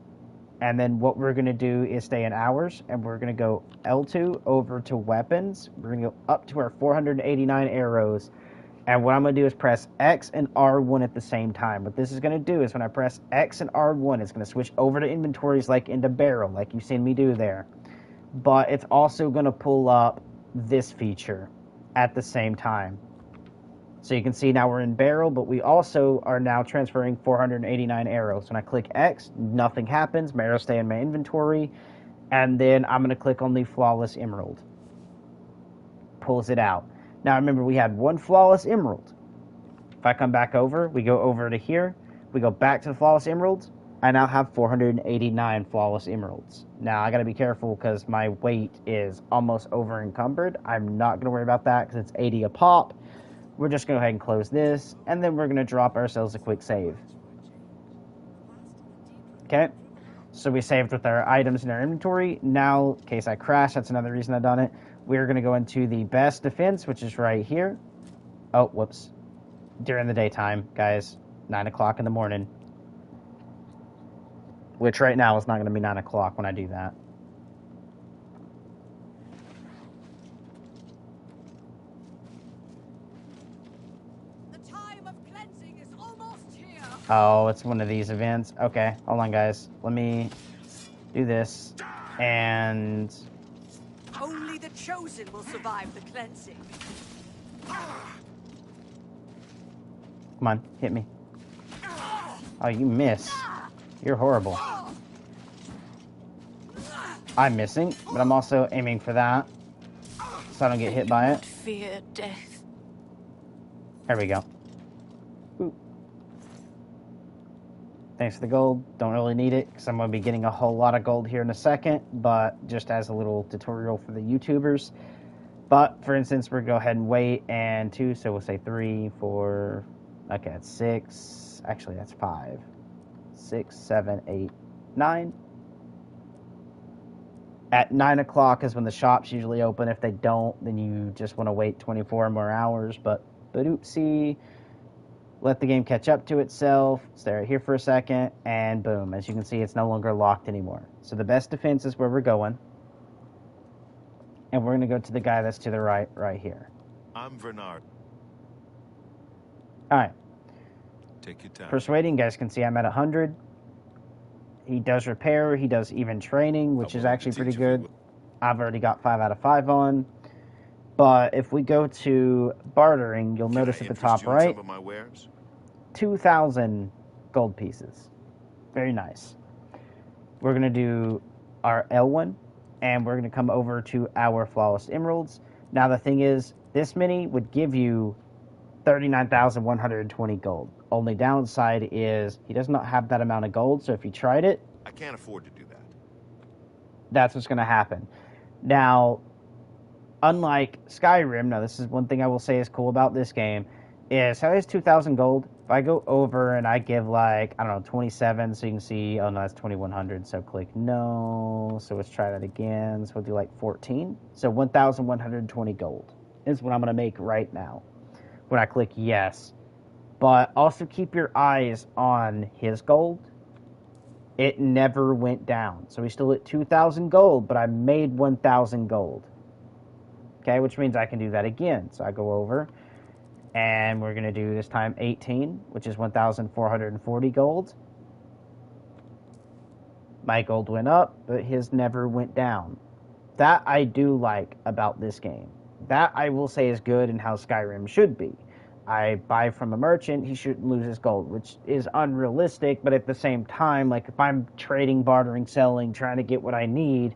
and then what we're going to do is stay in ours, and we're going to go L2 over to weapons. We're going to go up to our 489 arrows, and what I'm going to do is press X and R1 at the same time. What this is going to do is when I press X and R1, it's going to switch over to inventories like into barrel, like you've seen me do there. But it's also going to pull up this feature at the same time. So you can see now we're in barrel, but we also are now transferring 489 arrows. When I click X, nothing happens. My arrows stay in my inventory. And then I'm going to click on the flawless emerald. Pulls it out. Now remember, we had one flawless emerald. If I come back over, we go over to here. We go back to the flawless emeralds. I now have 489 flawless emeralds. Now I got to be careful because my weight is almost over encumbered. I'm not going to worry about that because it's 80 a pop. We're just going to go ahead and close this, and then we're going to drop ourselves a quick save. Okay, so we saved with our items in our inventory. Now, in case I crash, that's another reason I've done it. We're going to go into the best defense, which is right here. Oh, whoops. During the daytime, guys. 9 o'clock in the morning. Which right now is not going to be 9 o'clock when I do that. The time of cleansing is almost here. Oh, it's one of these events. Okay, hold on, guys. Let me do this. And Only the chosen will survive the cleansing. come on, hit me. Oh, you miss. You're horrible. I'm missing, but I'm also aiming for that, so I don't get hit by it. Fear death. There we go. Ooh. Thanks for the gold. Don't really need it, because I'm going to be getting a whole lot of gold here in a second, but just as a little tutorial for the YouTubers. But, for instance, we're going to go ahead and wait, and 2, so we'll say 3, 4, okay, that's 6, actually that's 5, 6, 7, 8, 9. At 9 o'clock is when the shops usually open. If they don't, then you just want to wait 24 more hours. But oopsie, let the game catch up to itself. Stay right here for a second, and boom. As you can see, it's no longer locked anymore. So the best defense is where we're going. And we're going to go to the guy that's to the right here. I'm Bernard. All right. Take your time. Persuading, you guys can see I'm at 100. He does repair. He does even training, which is actually pretty good. I've already got 5 out of 5 on. But if we go to bartering, you'll notice at the top right, 2,000 gold pieces. Very nice. We're going to do our L1, and we're going to come over to our flawless emeralds. Now the thing is, this many would give you 39,120 gold. Only downside is he does not have that amount of gold, so if you tried it, I can't afford to do that. That's what's going to happen. Now, unlike Skyrim, now this is one thing I will say is cool about this game, is how is 2,000 gold? If I go over and I give like, I don't know, 27, so you can see, oh no, that's 2,100, so click no. So let's try that again. So we'll do like 14. So 1,120 gold is what I'm going to make right now when I click yes. But also keep your eyes on his gold. It never went down. So he's still at 2,000 gold, but I made 1,000 gold. Okay, which means I can do that again. So I go over, and we're going to do this time 18, which is 1,440 gold. My gold went up, but his never went down. That I do like about this game. That I will say is good and how Skyrim should be. I buy from a merchant, he shouldn't lose his gold, which is unrealistic, but at the same time, like, if I'm trading, bartering, selling, trying to get what I need,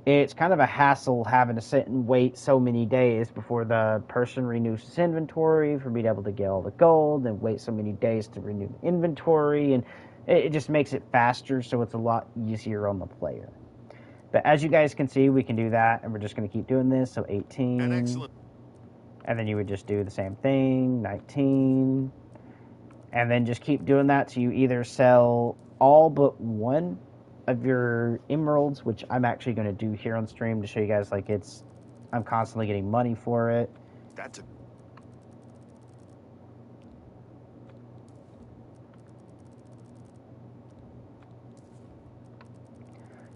it's kind of a hassle having to sit and wait so many days before the person renews his inventory for me to be able to get all the gold, and wait so many days to renew the inventory, and it just makes it faster, so it's a lot easier on the player. But as you guys can see, we can do that, and we're just going to keep doing this. So 18. An excellent. And then you would just do the same thing, 19. And then just keep doing that till you either sell all but one of your emeralds, which I'm actually going to do here on stream to show you guys, like, I'm constantly getting money for it. That's a.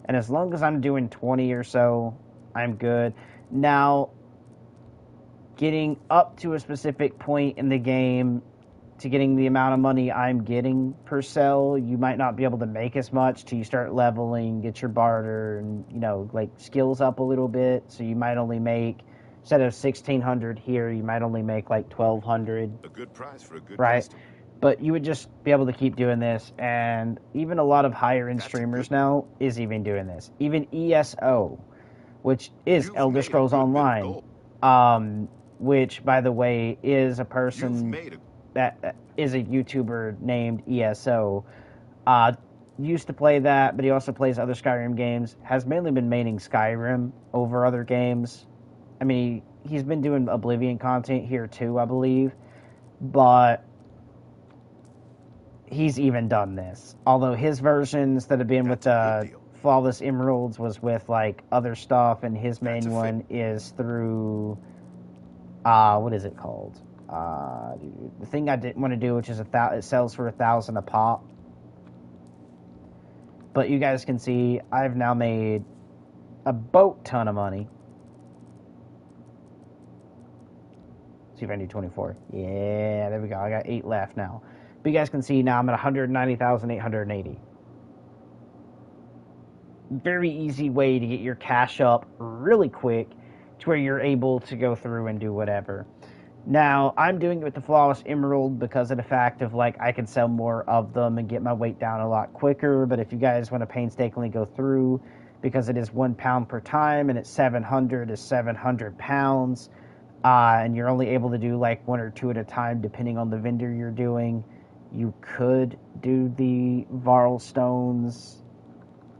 And as long as I'm doing 20 or so, I'm good. Now, getting up to a specific point in the game to getting the amount of money I'm getting per sell, you might not be able to make as much till you start leveling, get your barter, and, you know, like, skills up a little bit. So you might only make, instead of 1,600 here, you might only make like 1,200. A good price for a good right? customer. But you would just be able to keep doing this, and even a lot of higher-end streamers now is even doing this. Even ESO, which is You've Elder made a Scrolls good bit of Online, gold. which, by the way, is a You've person made a. that is a YouTuber named ESO. Used to play that, but he also plays other Skyrim games. Has mainly been maining Skyrim over other games. I mean, he's been doing Oblivion content here too, I believe. But he's even done this. Although his versions that have been with the Flawless Emeralds was with, like, other stuff, and his main one is through, what is it called? The thing I didn't want to do, which is it sells for 1,000 a pop. But you guys can see, I've now made a boat ton of money. See if I do 24. Yeah, there we go. I got 8 left now. But you guys can see now I'm at 190,880. Very easy way to get your cash up really quick to where you're able to go through and do whatever. Now, I'm doing it with the Flawless Emerald because of the fact of, like, I can sell more of them and get my weight down a lot quicker. But if you guys want to painstakingly go through, because it is 1 pound per time and it's 700 is 700 pounds, and you're only able to do like 1 or 2 at a time depending on the vendor you're doing, you could do the Varl stones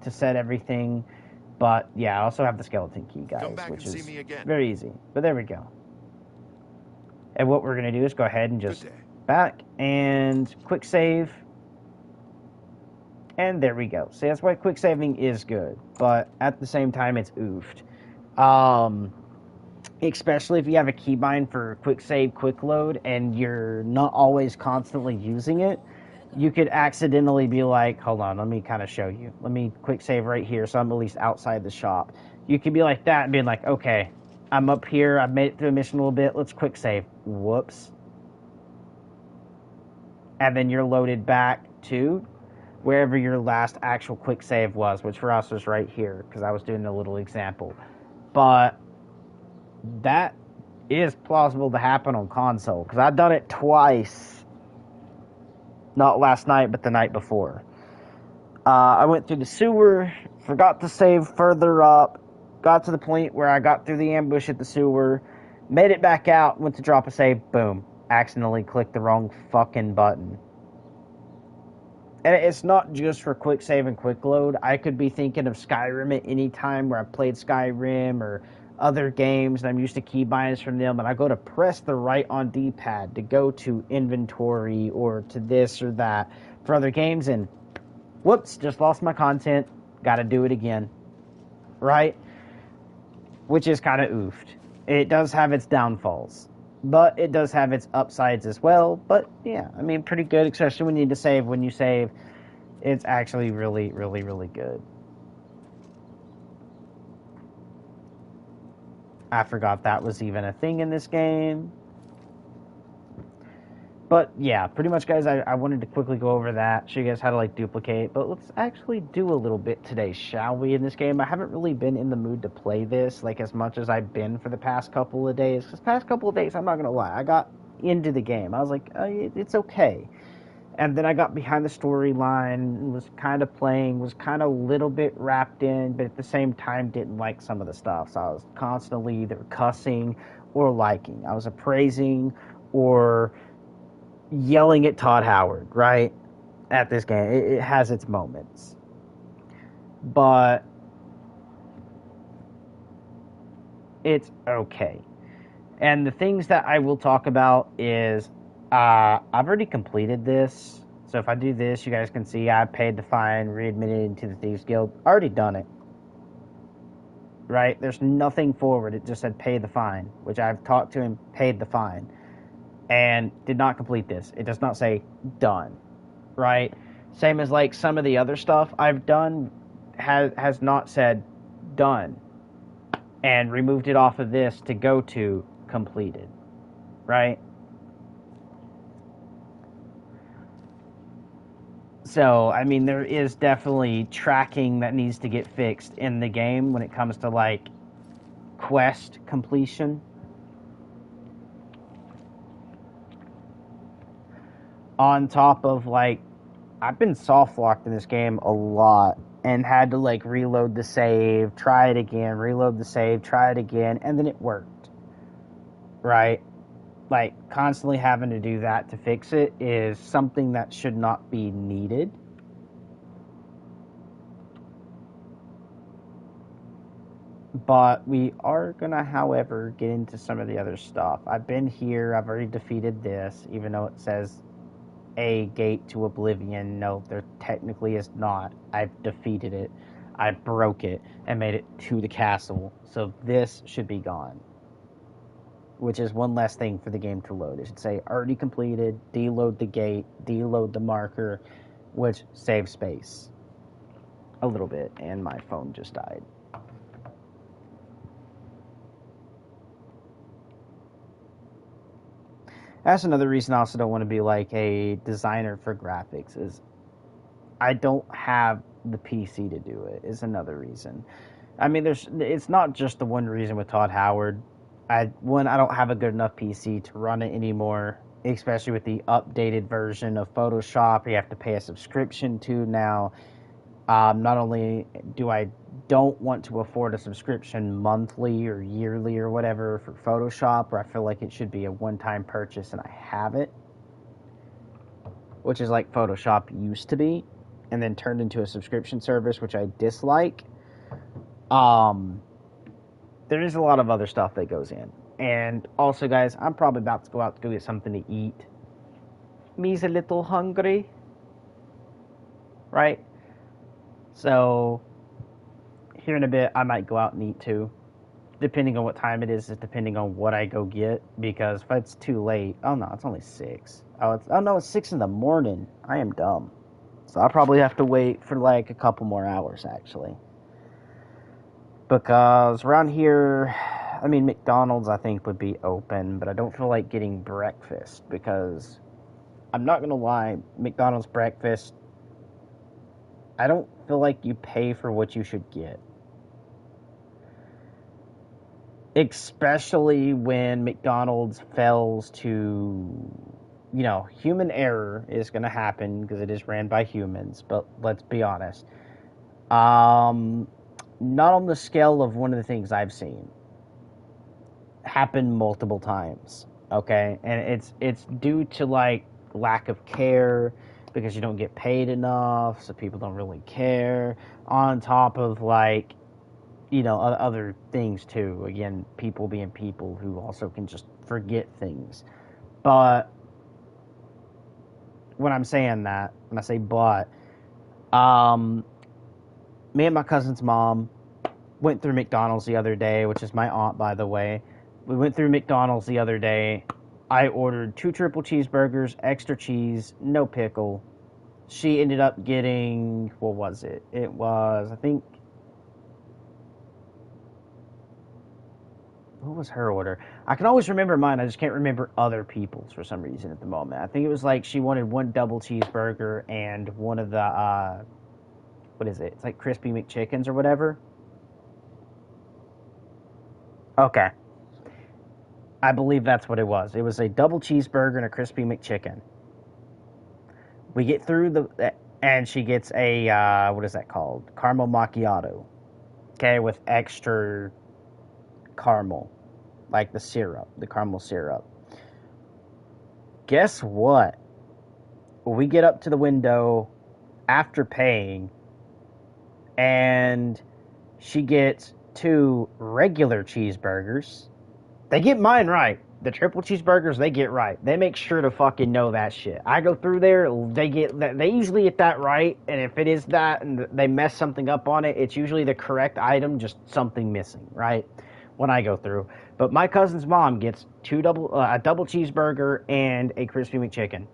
to set everything. But yeah, I also have the skeleton key, guys, which is very easy. But there we go. And what we're going to do is go ahead and just back and quick save. And there we go. See, that's why quick saving is good. But at the same time, it's oofed. Especially if you have a keybind for quick save, quick load, and you're not always constantly using it. You could accidentally be like, hold on, let me kind of show you. Let me quick save right here so I'm at least outside the shop. You could be like that and being like, okay, I'm up here, I've made it through a mission a little bit, let's quick save. Whoops. And then you're loaded back to wherever your last actual quick save was, which for us was right here, because I was doing a little example. But that is plausible to happen on console, because I've done it twice. Not last night, but the night before. I went through the sewer, forgot to save further up, got to the point where I got through the ambush at the sewer, made it back out, went to drop a save, boom. Accidentally clicked the wrong fucking button. And it's not just for quick save and quick load. I could be thinking of Skyrim at any time where I played Skyrim or other games and I'm used to keybinds from them, and I go to press the right on D-pad to go to inventory or to this or that for other games, and whoops, just lost my content, gotta do it again, right? Which is kind of oofed. It does have its downfalls, but it does have its upsides as well. But yeah, I mean, pretty good, especially when you need to save. When you save, it's actually really, really, really good. I forgot that was even a thing in this game. But yeah, pretty much, guys, I wanted to quickly go over that, show you guys how to, like, duplicate. But let's actually do a little bit today, shall we, in this game? I haven't really been in the mood to play this, like, as much as I've been for the past couple of days. Because past couple of days, I'm not going to lie, I got into the game. I was like, it's okay. And then I got behind the storyline, was kind of playing, was kind of a little bit wrapped in, but at the same time didn't like some of the stuff. So I was constantly either cussing or liking. I was appraising or yelling at Todd Howard, right? At this game. It has its moments. But it's okay. And the things that I will talk about is I've already completed this. So if I do this, you guys can see I paid the fine, readmitted into the Thieves Guild. Already done it. Right? There's nothing forward. It just said pay the fine, which I've talked to him, paid the fine, and did not complete this. It does not say done. Right? Same as like some of the other stuff I've done has not said done. And removed it off of this to go to completed. Right? So, I mean, there is definitely tracking that needs to get fixed in the game when it comes to, like, quest completion. On top of, like, I've been soft locked in this game a lot and had to, like, reload the save, try it again, reload the save, try it again, and then it worked. Right? Like, constantly having to do that to fix it is something that should not be needed. But we are going to, however, get into some of the other stuff. I've been here. I've already defeated this, even though it says a gate to Oblivion. No, there technically is not. I've defeated it. I broke it and made it to the castle. So this should be gone. Which is one less thing for the game to load. It should say already completed, deload the gate, deload the marker, which saves space a little bit, and my phone just died. That's another reason I also don't want to be like a designer for graphics, is I don't have the PC to do it, is another reason. I mean, it's not just the one reason with Todd Howard. I don't have a good enough PC to run it anymore, especially with the updated version of Photoshop. You have to pay a subscription to now. Not only do I don't want to afford a subscription monthly or yearly or whatever for Photoshop, where I feel like it should be a one-time purchase and I have it, which is like Photoshop used to be, and then turned into a subscription service, which I dislike. There is a lot of other stuff that goes in. And also, guys, I'm probably about to go out to go get something to eat. Me's a little hungry. Right? So, here in a bit, I might go out and eat too. Depending on what time it is depending on what I go get. Because if it's too late... Oh, no, it's only 6. Oh, no, it's 6 in the morning. I am dumb. So, I'll probably have to wait for like a couple more hours, actually. Because around here, I mean, McDonald's, I think, would be open, but I don't feel like getting breakfast, because I'm not going to lie, McDonald's breakfast, I don't feel like you pay for what you should get. Especially when McDonald's fails to, human error is going to happen, because it is ran by humans, but let's be honest. Not on the scale of one of the things I've seen happen multiple times, okay? And it's due to, like, lack of care, because you don't get paid enough, so people don't really care, on top of, like, other things, too. Again, people being people who also can just forget things. But when I'm saying that, when I say but, me and my cousin's mom went through McDonald's the other day, which is my aunt, by the way. We went through McDonald's the other day. I ordered 2 triple cheeseburgers, extra cheese, no pickle. She ended up getting, what was it? It was, I think, what was her order? I can always remember mine. I just can't remember other people's for some reason at the moment. I think it was like she wanted 1 double cheeseburger and one of the, what is it? It's like crispy McChickens or whatever. Okay. I believe that's what it was. It was a double cheeseburger and a crispy McChicken. We get through and she gets a, what is that called? Caramel macchiato. Okay, with extra caramel. Like the syrup, the caramel syrup. Guess what? We get up to the window after paying, and she gets 2 regular cheeseburgers. They get mine right. The triple cheeseburgers, they get right. They make sure to fucking know that shit. I go through there, they usually get that right, and if it is that and they mess something up on it, it's usually the correct item, just something missing, right? When I go through. But my cousin's mom gets a double cheeseburger and a crispy McChicken.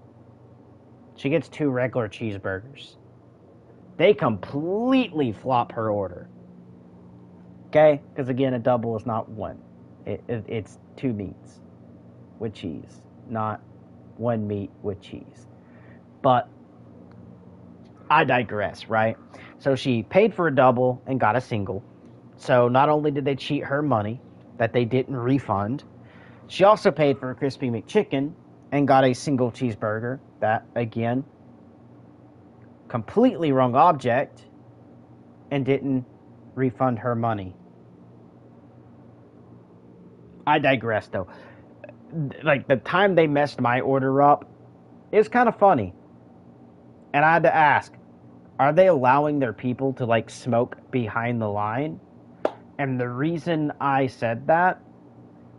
She gets 2 regular cheeseburgers. They completely flop her order. Okay? Because again, a double is not one. It's 2 meats with cheese, not 1 meat with cheese. But I digress, right? So she paid for a double and got a single. So not only did they cheat her money that they didn't refund, she also paid for a crispy McChicken and got a single cheeseburger. That, again, completely wrong object and didn't refund her money. I digress, though. Like, the time they messed my order up, it was kind of funny. And I had to ask, are they allowing their people to, like, smoke behind the line? And the reason I said that,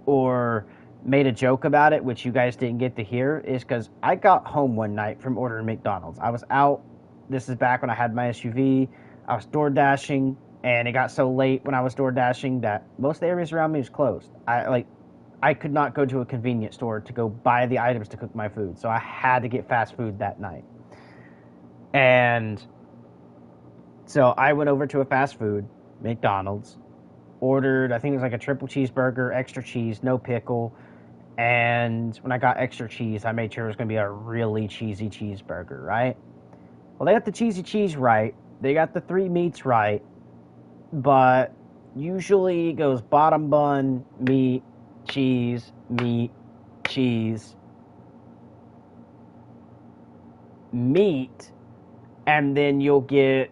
or made a joke about it, which you guys didn't get to hear, is because I got home one night from ordering McDonald's. I was out. This is back when I had my SUV. I was door dashing, and it got so late when I was door dashing that most of the areas around me was closed. I could not go to a convenience store to go buy the items to cook my food, so I had to get fast food that night. And so I went over to a fast food, McDonald's, ordered, I think it was like a triple cheeseburger, extra cheese, no pickle, and when I got extra cheese, I made sure it was going to be a really cheesy cheeseburger, right? Well, they got the cheesy cheese right, they got the 3 meats right, but usually it goes bottom bun, meat, cheese, meat, cheese, meat, and then you'll get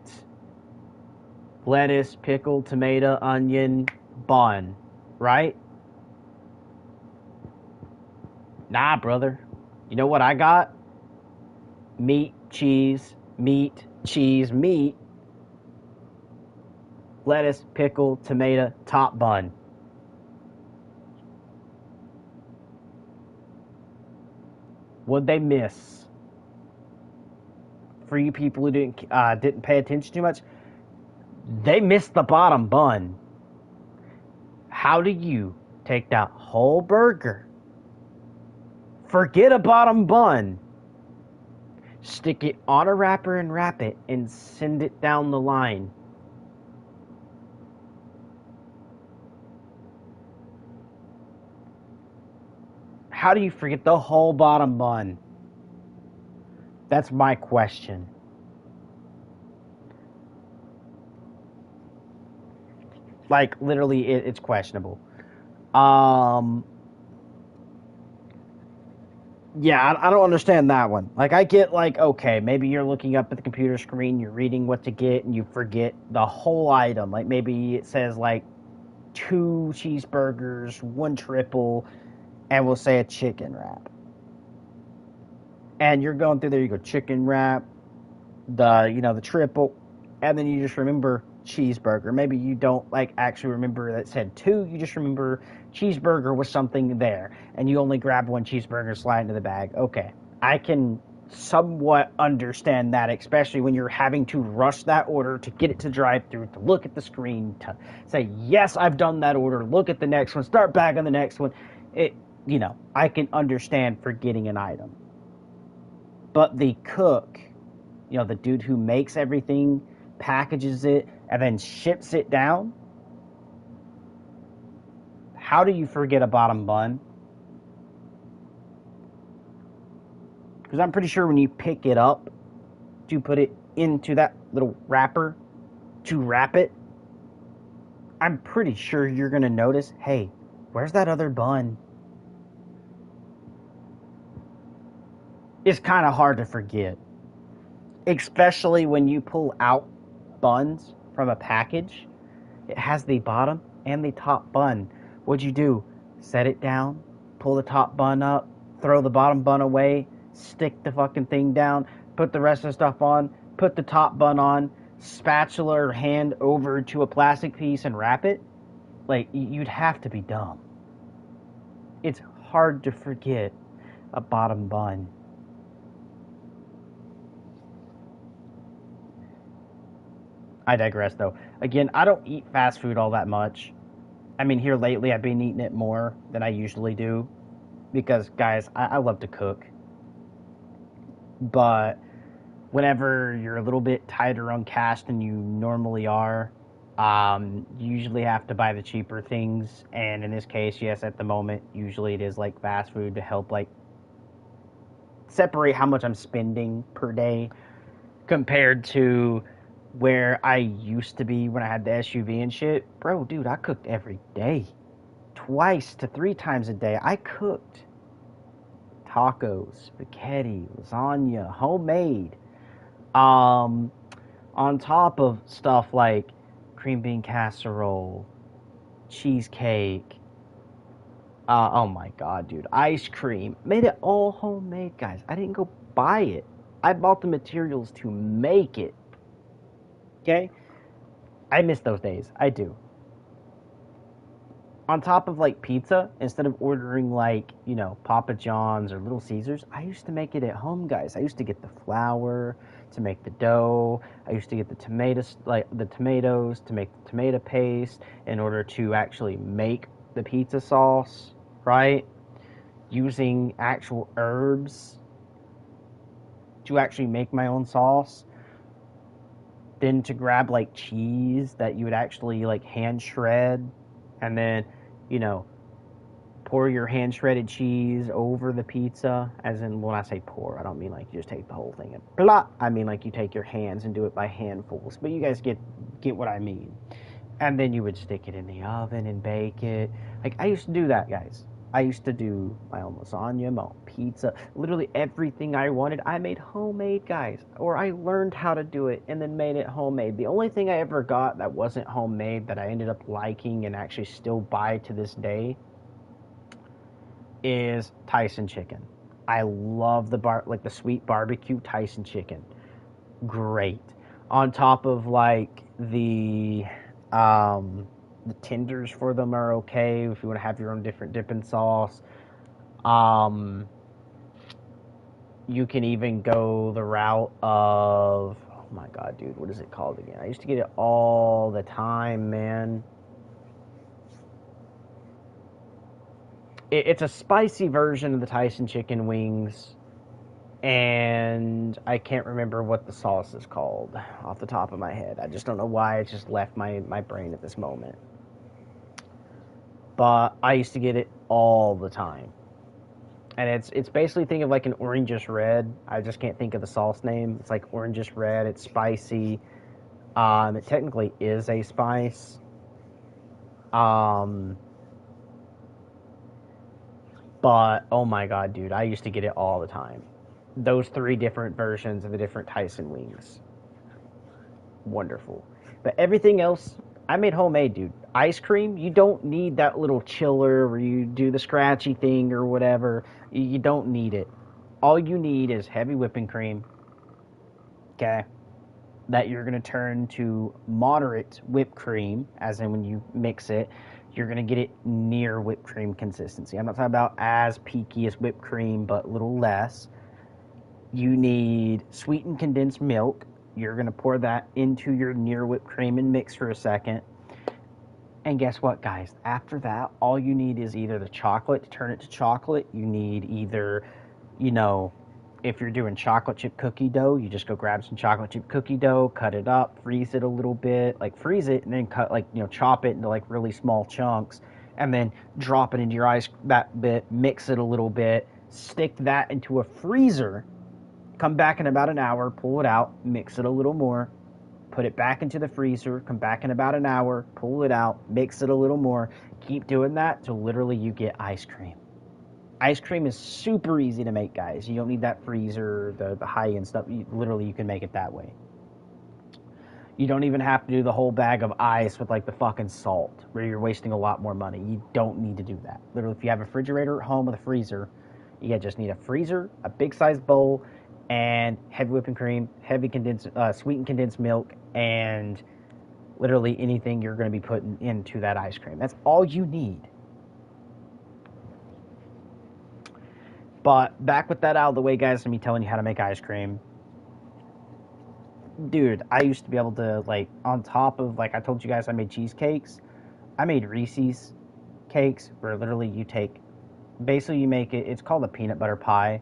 lettuce, pickle, tomato, onion, bun, right? Nah, brother. You know what I got? Meat, cheese, meat, cheese, meat, lettuce, pickle, tomato, top bun. What'd they miss? For you people who didn't pay attention too much, they missed the bottom bun. How do you take that whole burger, forget a bottom bun, stick it on a wrapper and wrap it, and send it down the line? How do you forget the whole bottom bun? That's my question. Like, literally, it's questionable. Yeah, I don't understand that one. Like, I get, like, okay, maybe you're looking up at the computer screen, you're reading what to get, and you forget the whole item. Like, maybe it says, like, 2 cheeseburgers, 1 triple, and we'll say a chicken wrap. And you're going through there, you go chicken wrap, the triple, and then you just remember cheeseburger. Maybe you don't, like, actually remember that it said 2, you just remember cheeseburger was something there, and you only grab 1 cheeseburger, slide into the bag. Okay, I can somewhat understand that, especially when you're having to rush that order to get it to drive-through, to look at the screen, to say, yes, I've done that order, look at the next one, start back on the next one. I can understand forgetting an item. But the cook, the dude who makes everything, packages it, and then ships it down, how do you forget a bottom bun? Because I'm pretty sure when you pick it up to put it into that little wrapper to wrap it, I'm pretty sure you're going to notice, hey, where's that other bun? is kind of hard to forget. Especially when you pull out buns from a package. It has the bottom and the top bun. What'd you do? Set it down, pull the top bun up, throw the bottom bun away, stick the fucking thing down, put the rest of the stuff on, put the top bun on, spatula or hand over to a plastic piece and wrap it? Like, you'd have to be dumb. It's hard to forget a bottom bun. I digress, though. Again, I don't eat fast food all that much. I mean, here lately, I've been eating it more than I usually do. Because, guys, I love to cook. But whenever you're a little bit tighter on cash than you normally are, you usually have to buy the cheaper things. And in this case, yes, at the moment, usually it is like fast food to help, like, separate how much I'm spending per day compared to where I used to be when I had the SUV and shit. Bro, dude, I cooked every day. 2 to 3 times a day. I cooked tacos, spaghetti, lasagna, homemade. On top of stuff like cream bean casserole, cheesecake. Oh my god, dude. Ice cream. Made it all homemade, guys. I didn't go buy it. I bought the materials to make it. Okay? I miss those days. I do. On top of, like, pizza, instead of ordering, like, you know, Papa John's or Little Caesars, I used to make it at home, guys. I used to get the flour to make the dough. I used to get the tomatoes to make the tomato paste in order to actually make the pizza sauce, right? Using actual herbs to actually make my own sauce. Then to grab, like, cheese that you would actually, like, hand shred, and then, you know, pour your hand shredded cheese over the pizza. As in, when I say pour, I don't mean like you just take the whole thing and blah. I mean like you take your hands and do it by handfuls. But you guys get what I mean. And then you would stick it in the oven and bake it. Like, I used to do that, guys. I used to do my own lasagna, my own pizza. Literally everything I wanted, I made homemade, guys. Or I learned how to do it and then made it homemade. The only thing I ever got that wasn't homemade that I ended up liking and actually still buy to this day is Tyson chicken. I love the sweet barbecue Tyson chicken. Great. On top of, like, the tenders for them are okay if you want to have your own different dipping sauce. You can even go the route of, oh my god, dude, what is it called again? I used to get it all the time, man. It's a spicy version of the Tyson chicken wings, and I can't remember what the sauce is called off the top of my head. I just don't know why it just left my brain at this moment. But I used to get it all the time. And it's basically, think of like an orangish red. I just can't think of the sauce name. It's like orangish red. It's spicy. It technically is a spice. But, oh my god, dude, I used to get it all the time. Those 3 different versions of the different Tyson wings. Wonderful. But everything else, I made homemade, dude. Ice cream, you don't need that little chiller where you do the scratchy thing or whatever. You don't need it. All you need is heavy whipping cream, okay, that you're going to turn to moderate whipped cream, as in when you mix it, you're going to get it near whipped cream consistency. I'm not talking about as peaky as whipped cream, but a little less. You need sweetened condensed milk. You're going to pour that into your near whipped cream and mix for a second. And guess what, guys? After that, all you need is either the chocolate to turn it to chocolate. You need either, you know, if you're doing chocolate chip cookie dough, you just go grab some chocolate chip cookie dough, cut it up, freeze it a little bit, like freeze it, and then cut, like, you know, chop it into like really small chunks, and then drop it into your ice that bit, mix it a little bit, stick that into a freezer, come back in about an hour, pull it out, mix it a little more, put it back into the freezer, come back in about an hour, pull it out, mix it a little more, keep doing that till literally you get ice cream. Ice cream is super easy to make, guys. You don't need that freezer, the high-end stuff. Literally, you can make it that way. You don't even have to do the whole bag of ice with like the fucking salt, where you're wasting a lot more money. You don't need to do that. Literally, if you have a refrigerator at home with a freezer, you just need a freezer, a big size bowl, and heavy whipping cream, heavy sweetened condensed milk, and literally anything you're going to be putting into that ice cream. That's all you need. But back with that out of the way, guys, me telling you how to make ice cream. Dude, I used to be able to, like, on top of, like, I told you guys I made cheesecakes. I made Reese's cakes, where literally you take, basically you make it, it's called a peanut butter pie.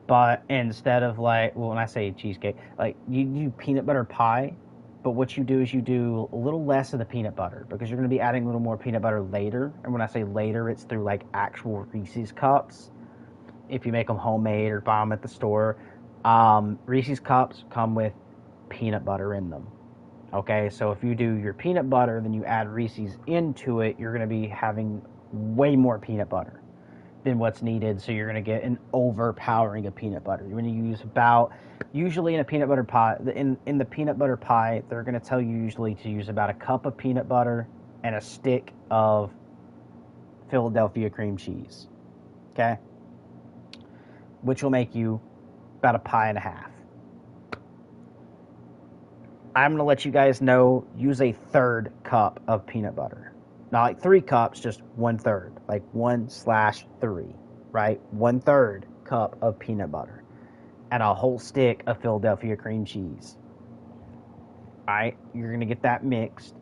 But instead of, like, well, when I say cheesecake, like, you do peanut butter pie, but what you do is you do a little less of the peanut butter, because you're going to be adding a little more peanut butter later. And when I say later, it's through, like, actual Reese's cups. If you make them homemade or buy them at the store, Reese's cups come with peanut butter in them. Okay, so if you do your peanut butter, then you add Reese's into it, you're going to be having way more peanut butter than what's needed. So you're going to get an overpowering of peanut butter. You're going to use about, usually in a peanut butter pie, in the peanut butter pie, they're going to tell you usually to use about a cup of peanut butter and a stick of Philadelphia cream cheese. Okay, which will make you about a pie and a half. I'm going to let you guys know, use a third cup of peanut butter. Not like 3 cups, just 1/3. Like 1/3, right? 1/3 cup of peanut butter. And a whole stick of Philadelphia cream cheese. Alright? You're going to get that mixed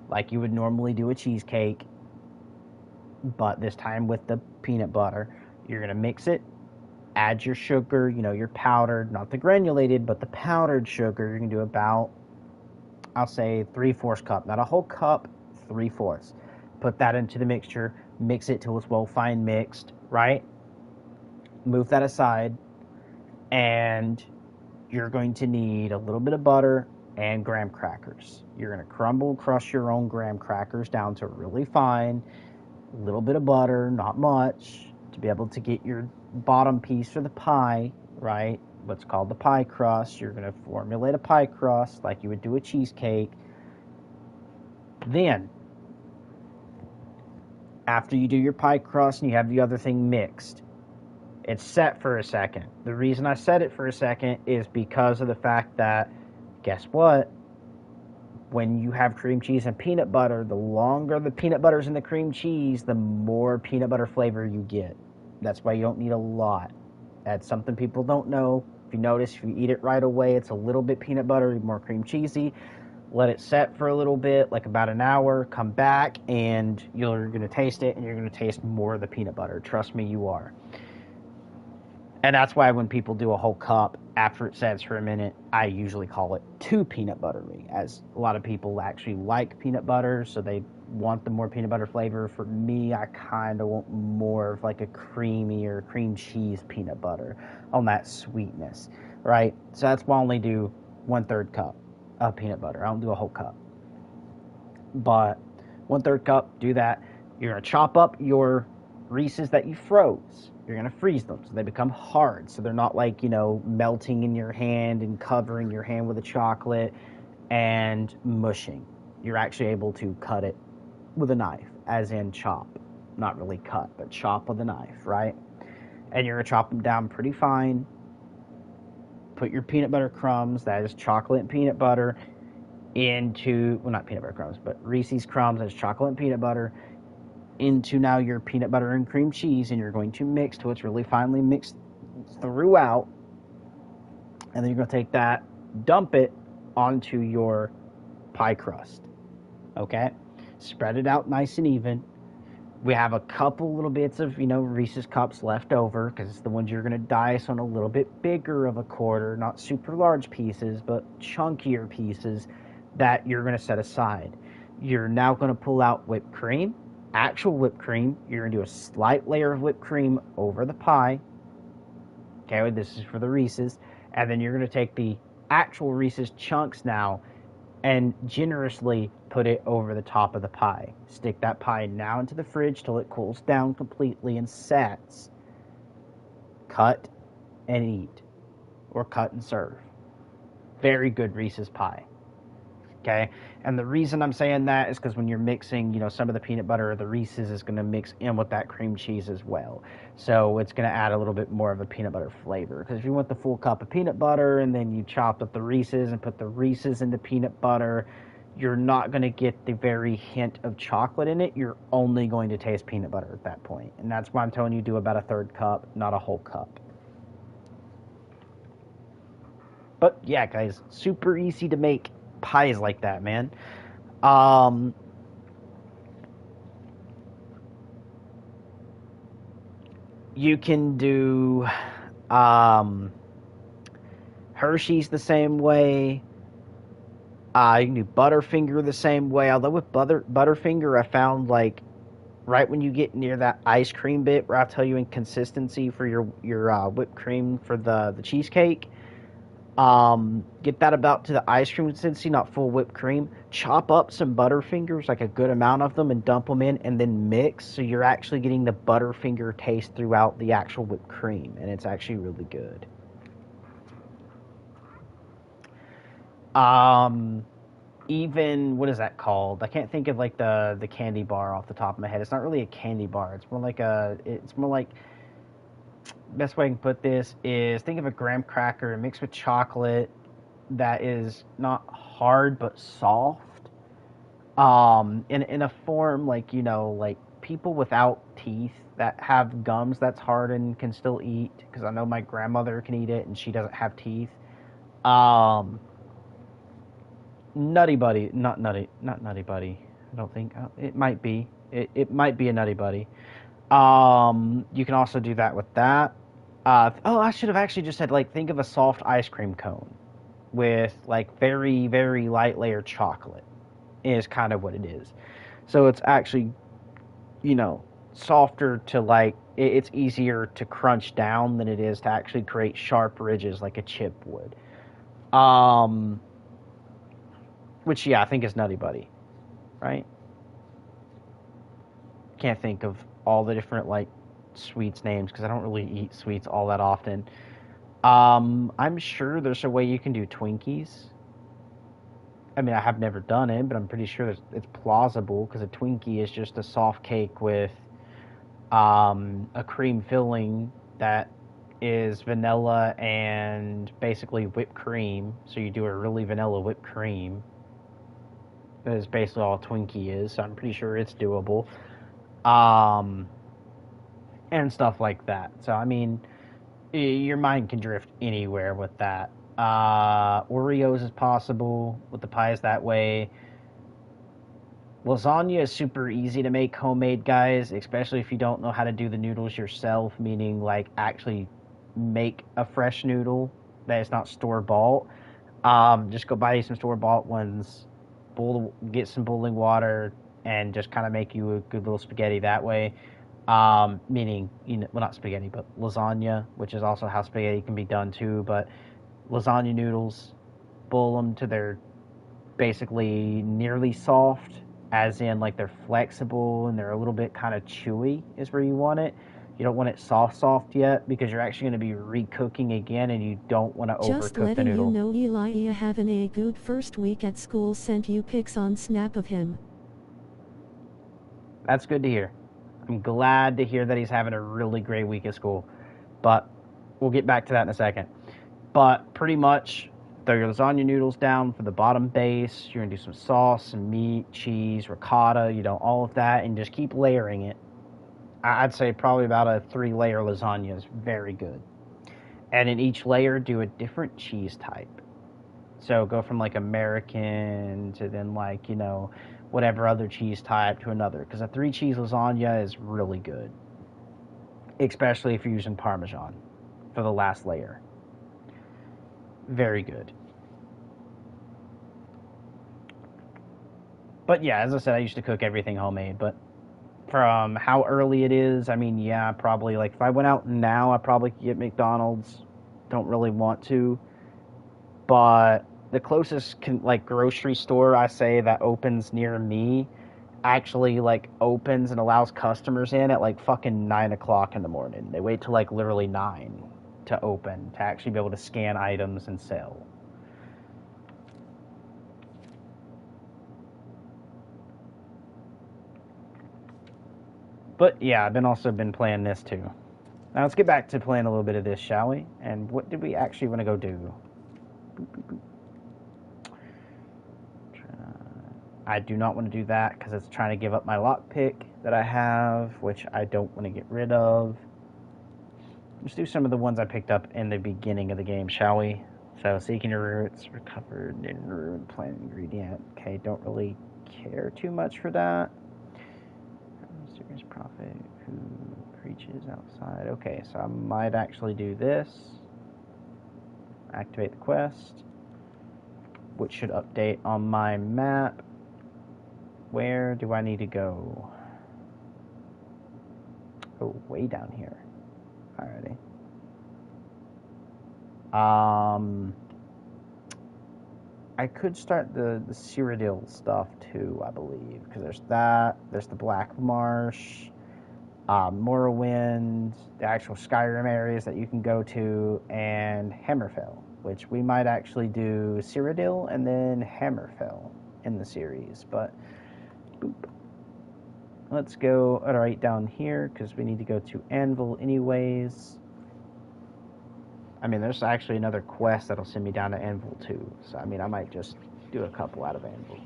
like you would normally do a cheesecake. But this time with the peanut butter. You're going to mix it. Add your sugar, your powdered, not the granulated, but the powdered sugar. You're going to do about, I'll say 3/4 cup, not a whole cup, 3/4. Put that into the mixture, mix it till it's well fine mixed, right? Move that aside, and you're going to need a little bit of butter and graham crackers. You're going to crush your own graham crackers down to really fine, a little bit of butter, not much, to be able to get your bottom piece for the pie, right? What's called the pie crust. You're going to formulate a pie crust like you would do a cheesecake. Then, after you do your pie crust and you have the other thing mixed, it's set for a second. The reason I set it for a second is because of the fact that, guess what? When you have cream cheese and peanut butter, the longer the peanut butter's in the cream cheese, the more peanut butter flavor you get. That's why you don't need a lot. That's something people don't know. If you notice, if you eat it right away, it's a little bit peanut buttery, more cream cheesy. Let it set for a little bit, like about an hour. Come back, and you're going to taste it, and you're going to taste more of the peanut butter. Trust me, you are. And that's why when people do a whole cup after it sets for a minute, I usually call it too peanut buttery, as a lot of people actually like peanut butter, so they want the more peanut butter flavor. For me, I kind of want more of like a creamy or cream cheese peanut butter on that sweetness, right? So that's why I only do 1/3 cup of peanut butter. I don't do a whole cup. But 1/3 cup, do that. You're going to chop up your Reese's that you froze. You're going to freeze them so they become hard. So they're not like, melting in your hand and covering your hand with the chocolate and mushing. You're actually able to cut it with a knife, as in chop. Not really cut, but chop with a knife, right? And you're going to chop them down pretty fine. Put your peanut butter crumbs, that is chocolate and peanut butter, into, well, not peanut butter crumbs, but Reese's crumbs, that's chocolate and peanut butter, into now your peanut butter and cream cheese, and you're going to mix till it's really finely mixed throughout. And then you're going to take that, dump it onto your pie crust. Okay? Spread it out nice and even. We have a couple little bits of, Reese's cups left over, because it's the ones you're going to dice on a little bit bigger of a quarter, not super large pieces, but chunkier pieces that you're going to set aside. You're now going to pull out whipped cream, actual whipped cream. You're going to do a slight layer of whipped cream over the pie. Okay, this is for the Reese's. And then you're going to take the actual Reese's chunks now and generously put it over the top of the pie. Stick that pie now into the fridge till it cools down completely and sets. cut and eat, or cut and serve. Very good Reese's pie. Okay, and the reason I'm saying that is because when you're mixing, some of the peanut butter or the Reese's is going to mix in with that cream cheese as well. So it's going to add a little bit more of a peanut butter flavor. Because if you want the full cup of peanut butter and then you chopped up the Reese's and put the Reese's in the peanut butter, you're not going to get the very hint of chocolate in it. You're only going to taste peanut butter at that point. And that's why I'm telling you do about a third cup, not a whole cup. But yeah, guys, super easy to make pies like that, man. You can do Hershey's the same way. You can do Butterfinger the same way. Although with Butterfinger, I found like right when you get near that ice cream bit where I tell you in consistency for your whipped cream for the cheesecake. Get that about to the ice cream consistency, not full whipped cream. Chop up some Butterfingers, like a good amount of them, and dump them in, and then mix. So you're actually getting the Butterfinger taste throughout the actual whipped cream, and it's actually really good. Even what is that called? I can't think of like the candy bar off the top of my head. It's not really a candy bar. It's more like best way I can put this is think of a graham cracker mixed with chocolate that is not hard but soft. In a form like like people without teeth that have gums that's hard and can still eat, because I know my grandmother can eat it and she doesn't have teeth. Nutty Buddy, not Nutty Buddy. I don't think it might be. It might be a Nutty Buddy. You can also do that with that. I should have actually just said, like, think of a soft ice cream cone with, like, very, very light layered chocolate is kind of what it is. So it's actually, softer to, like, it's easier to crunch down than it is to actually create sharp ridges like a chip would. Which, yeah, I think is Nutty Buddy, right? Can't think of all the different, like, sweets names because I don't really eat sweets all that often. I'm sure there's a way you can do Twinkies. I mean, I have never done it, but I'm pretty sure it's plausible because a Twinkie is just a soft cake with a cream filling that is vanilla and basically whipped cream. So you do a really vanilla whipped cream. That is basically all a Twinkie is, so I'm pretty sure it's doable. And stuff like that. So, I mean, your mind can drift anywhere with that. Oreos is possible with the pies that way. Lasagna is super easy to make homemade, guys, especially if you don't know how to do the noodles yourself, meaning, like, actually make a fresh noodle that is not store-bought. Just go buy you some store-bought ones, get some boiling water, and just kind of make you a good little spaghetti that way. Meaning, well, not spaghetti, but lasagna, which is also how spaghetti can be done too. But lasagna noodles, boil them to they're basically nearly soft, as in like they're flexible and they're a little bit kind of chewy is where you want it. You don't want it soft yet because you're actually going to be recooking again and you don't want to overcook the noodle. Just letting you know Eli having a good first week at school, sent you pics on Snap of him. That's good to hear. I'm glad to hear that he's having a really great week at school. But we'll get back to that in a second. But pretty much, throw your lasagna noodles down for the bottom base. You're going to do some sauce, some meat, cheese, ricotta, all of that, and just keep layering it. I'd say probably about a 3-layer lasagna is very good. And in each layer, do a different cheese type. So go from like American to then like, whatever other cheese type to another. Because a 3-cheese lasagna is really good. Especially if you're using Parmesan for the last layer. Very good. But yeah, as I said, I used to cook everything homemade. But from how early it is, I mean, yeah, probably like if I went out now, I probably could get McDonald's. Don't really want to. But the closest grocery store I say that opens near me actually like opens and allows customers in at like fucking 9 o'clock in the morning. They wait till like literally 9 to open to actually be able to scan items and sell. But yeah, I've also been playing this too. Now let's get back to playing a little bit of this, shall we? And what did we actually want to go do? Boop, boop, boop. I do not want to do that because it's trying to give up my lockpick that I have, which I don't want to get rid of. Let's do some of the ones I picked up in the beginning of the game, shall we? So, seeking your roots, recovered in ruined plant ingredient. Okay, don't really care too much for that. Mysterious prophet who preaches outside. Okay, so I might actually do this. Activate the quest, which should update on my map. Where do I need to go? Oh, way down here. Alrighty. I could start the Cyrodiil stuff too, I believe, because there's that. There's the Black Marsh, Morrowind, the actual Skyrim areas that you can go to, and Hammerfell, which we might actually do Cyrodiil and then Hammerfell in the series, but boop. Let's go right down here because we need to go to Anvil anyways. I mean, there's actually another quest that'll send me down to Anvil too. So, I mean, I might just do a couple out of Anvil.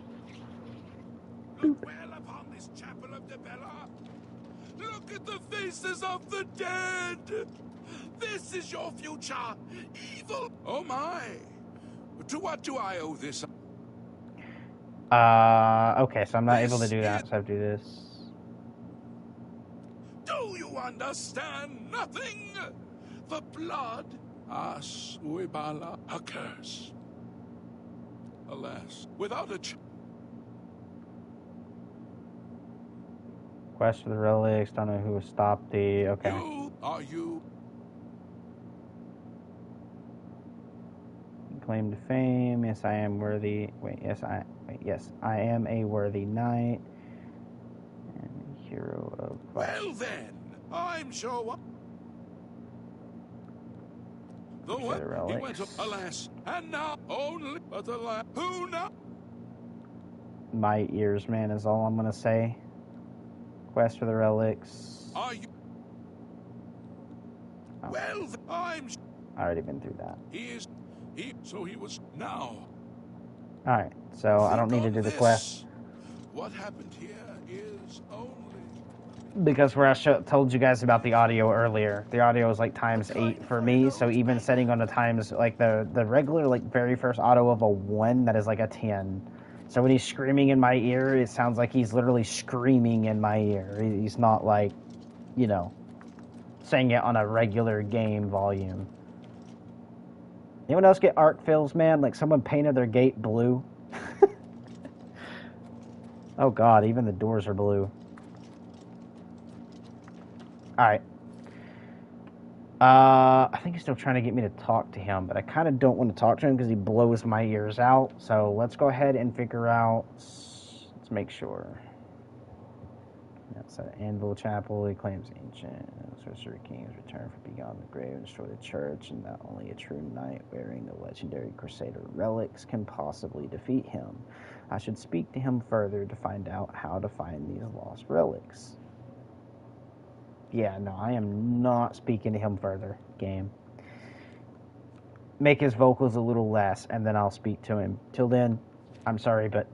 Look well upon this chapel of Debella. Look at the faces of the dead. This is your future. Evil. Oh my. To what do I owe this? Okay, so I'm not able to do that, so I have to do this. Do you understand nothing? The blood, Suibala, a curse. Alas, without a Quest for the relics, don't know who stopped the... Okay. Are you? Claim to fame, yes I am worthy... yes, I am a worthy knight. And hero of... Well then, I'm sure what... The what? He went up, alas, and now only but the last. Who now? My ears, man, is all I'm gonna say. Quest for the relics. Are you? Oh. Well, I'm. I already been through that. So he was now. Alright, so I don't need to do the quest. What happened here is only. Because where I told you guys about the audio earlier, the audio was like ×8 for me, so even setting on the times, like the regular, like very first auto of a 1, that is like a 10. So when he's screaming in my ear, it sounds like he's literally screaming in my ear. He's not like, you know, saying it on a regular game volume. Anyone else get arc fills, man? Like someone painted their gate blue? Oh god, even the doors are blue. Alright. I think he's still trying to get me to talk to him, but I kind of don't want to talk to him because he blows my ears out. So let's go ahead and figure out... Let's make sure. That's an Anvil Chapel. He claims ancient sorcery kings return from beyond the grave and destroy the church, and that only a true knight wearing the legendary Crusader relics can possibly defeat him. I should speak to him further to find out how to find these lost relics. Yeah, no, I am not speaking to him further, game. Make his vocals a little less, and then I'll speak to him. Till then, I'm sorry, but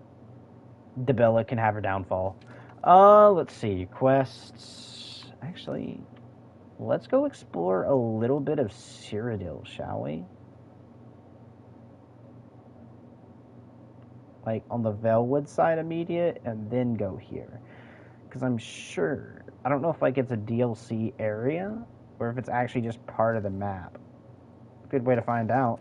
Debella can have her downfall. Let's see. Quests. Actually, let's go explore a little bit of Cyrodiil, shall we? Like, on the Velwood side immediate, and then go here. Because I'm sure... I don't know if, like, it's a DLC area, or if it's actually just part of the map. Good way to find out.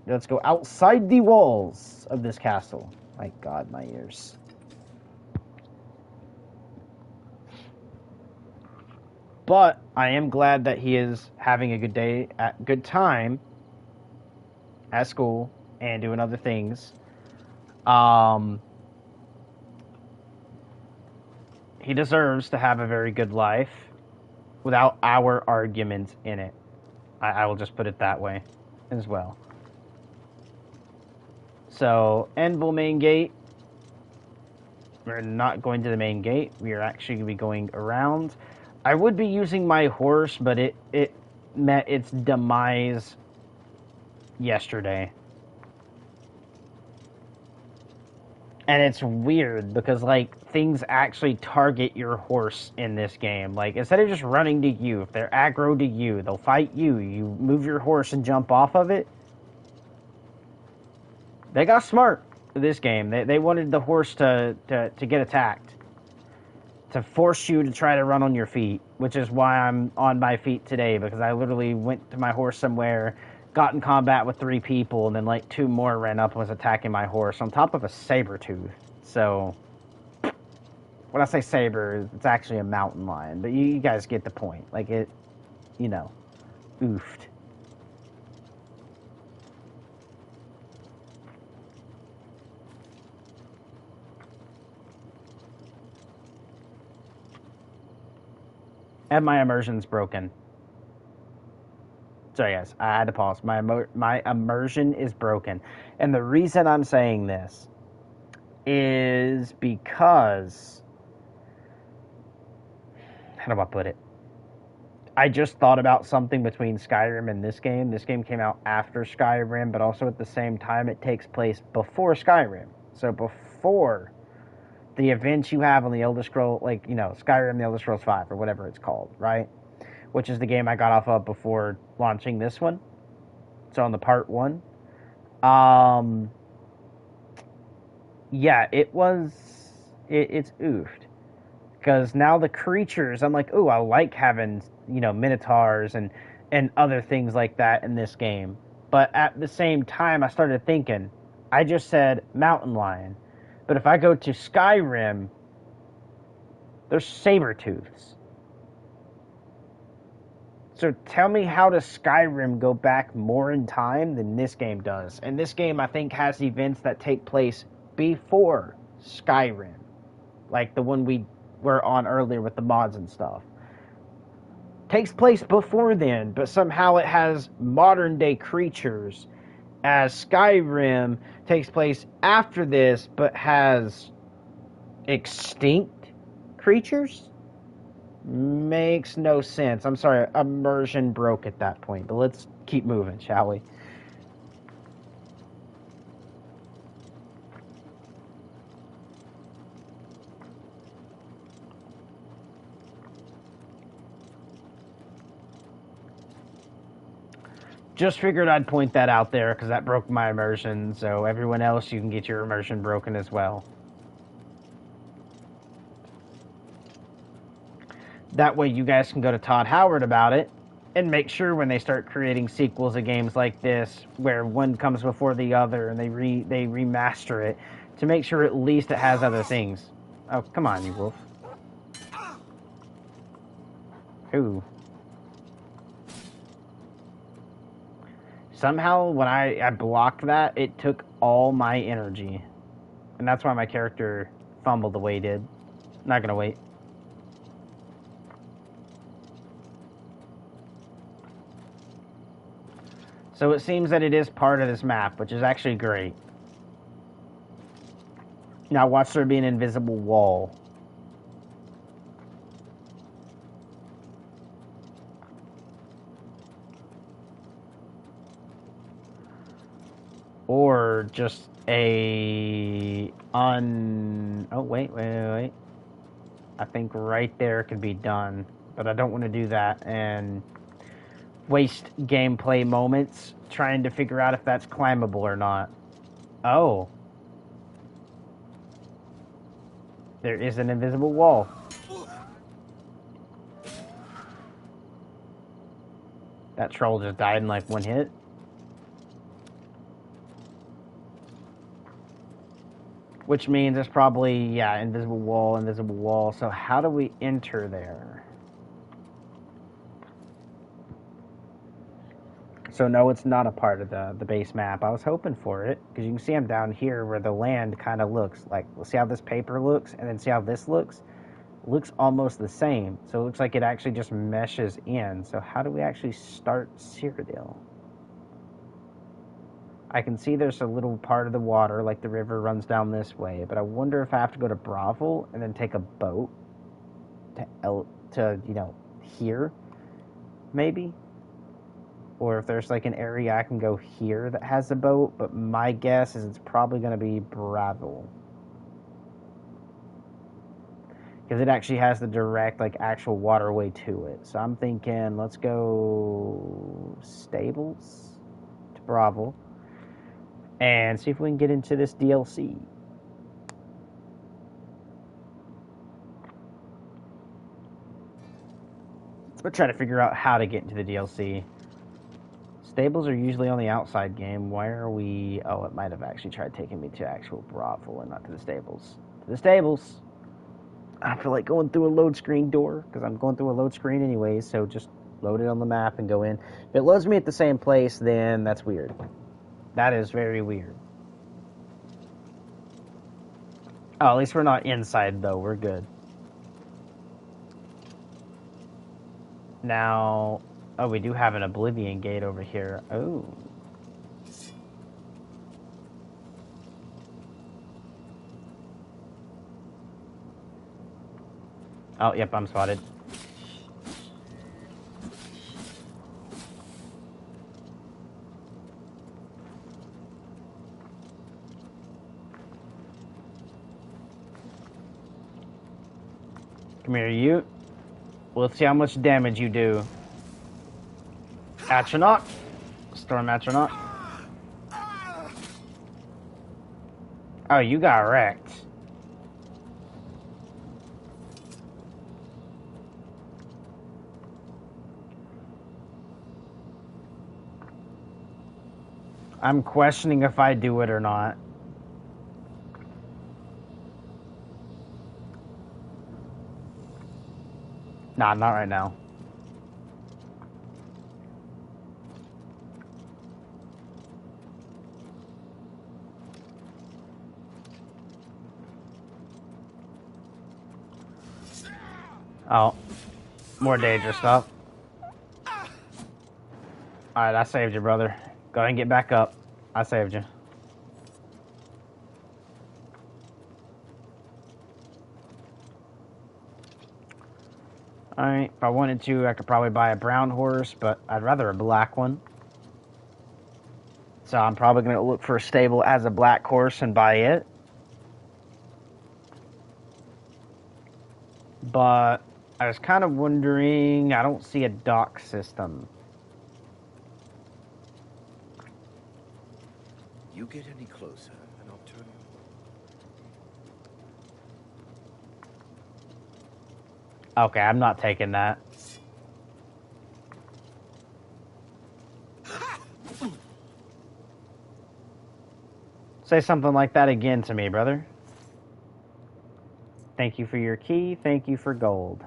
Let's go outside the walls of this castle. My god, my ears. But I am glad that he is having a good day, good time at school and doing other things. he deserves to have a very good life without our arguments in it. I will just put it that way as well. So, Anvil main gate. We're not going to the main gate. We are actually going to be going around. I would be using my horse, but it met its demise yesterday. And it's weird because, like, things actually target your horse in this game. Like, instead of just running to you, if they're aggro to you, they'll fight you. You move your horse and jump off of it. They got smart with this game. They wanted the horse to get attacked. To force you to try to run on your feet. Which is why I'm on my feet today. Because I literally went to my horse somewhere, got in combat with 3 people, and then like 2 more ran up and was attacking my horse on top of a saber tooth. So, when I say saber, it's actually a mountain lion. But you guys get the point. Like it, you know, oofed. And my immersion's broken. Sorry guys, I had to pause. My immersion is broken. And the reason I'm saying this is because... How do I put it? I just thought about something between Skyrim and this game. This game came out after Skyrim, but also at the same time it takes place before Skyrim. So before the events you have on the Elder Scrolls, like, you know, Skyrim, the Elder Scrolls 5, or whatever it's called, right? Which is the game I got off of before launching this one. So on the part 1. Yeah, it's oofed. Because now the creatures, I'm like, ooh, I like having, you know, minotaurs and other things like that in this game. But at the same time, I started thinking, I just said mountain lion. But if I go to Skyrim, there's saber-tooths. So tell me, how does Skyrim go back more in time than this game does? And this game, I think, has events that take place before Skyrim. Like the one we were on earlier with the mods and stuff. Takes place before then, but somehow it has modern-day creatures. As Skyrim takes place after this, but has extinct creatures? Makes no sense. I'm sorry, immersion broke at that point. But let's keep moving, shall we? Just figured I'd point that out there because that broke my immersion. So everyone else, you can get your immersion broken as well. That way you guys can go to Todd Howard about it and make sure when they start creating sequels of games like this, where one comes before the other and they remaster it, to make sure at least it has other things. Oh, come on, you wolf. Ooh. Somehow, when I blocked that, it took all my energy. And that's why my character fumbled the way he did. Not gonna wait. So it seems that it is part of this map, which is actually great. Now watch there be an invisible wall. Or just a Oh, wait. I think right there could be done. But I don't want to do that and waste gameplay moments trying to figure out if that's climbable or not. Oh. There is an invisible wall. That troll just died in like one hit. Which means it's probably, yeah, invisible wall. So how do we enter there? So no, it's not a part of the base map. I was hoping for it, because you can see I'm down here where the land kind of looks. Like, see how this paper looks, and then see how this looks? looks almost the same. So it looks like it actually just meshes in. So how do we actually start Cyrodiil? I can see there's a little part of the water, like the river runs down this way, but I wonder if I have to go to Bravo and then take a boat to here, maybe? Or if there's like an area I can go here that has a boat, but my guess is it's probably going to be Bravo. Because it actually has the direct, like, actual waterway to it. So I'm thinking, let's go Stables to Bravo and see if we can get into this DLC. Let's try to figure out how to get into the DLC. Stables are usually on the outside game. Why are we... Oh, it might have actually tried taking me to actual Bravo and not to the Stables. To the Stables! I feel like going through a load screen door, because I'm going through a load screen anyways, so just load it on the map and go in. If it loads me at the same place, then that's weird. That is very weird. Oh, at least we're not inside, though. We're good. Now... Oh, we do have an Oblivion gate over here. Oh. Oh, yep, I'm spotted. Come here, you. Let's see how much damage you do. Astronaut. Storm Astronaut. Oh, you got wrecked. I'm questioning if I do it or not. Nah, not right now. Oh, more dangerous stuff. Alright, I saved you, brother. Go ahead and get back up. I saved you. Alright, if I wanted to, I could probably buy a brown horse, but I'd rather a black one. So I'm probably going to look for a stable as a black horse and buy it. But I was kind of wondering, I don't see a dock system. You get any closer, and I'll turn you. Okay, I'm not taking that. Say something like that again to me, brother. Thank you for your key. Thank you for gold.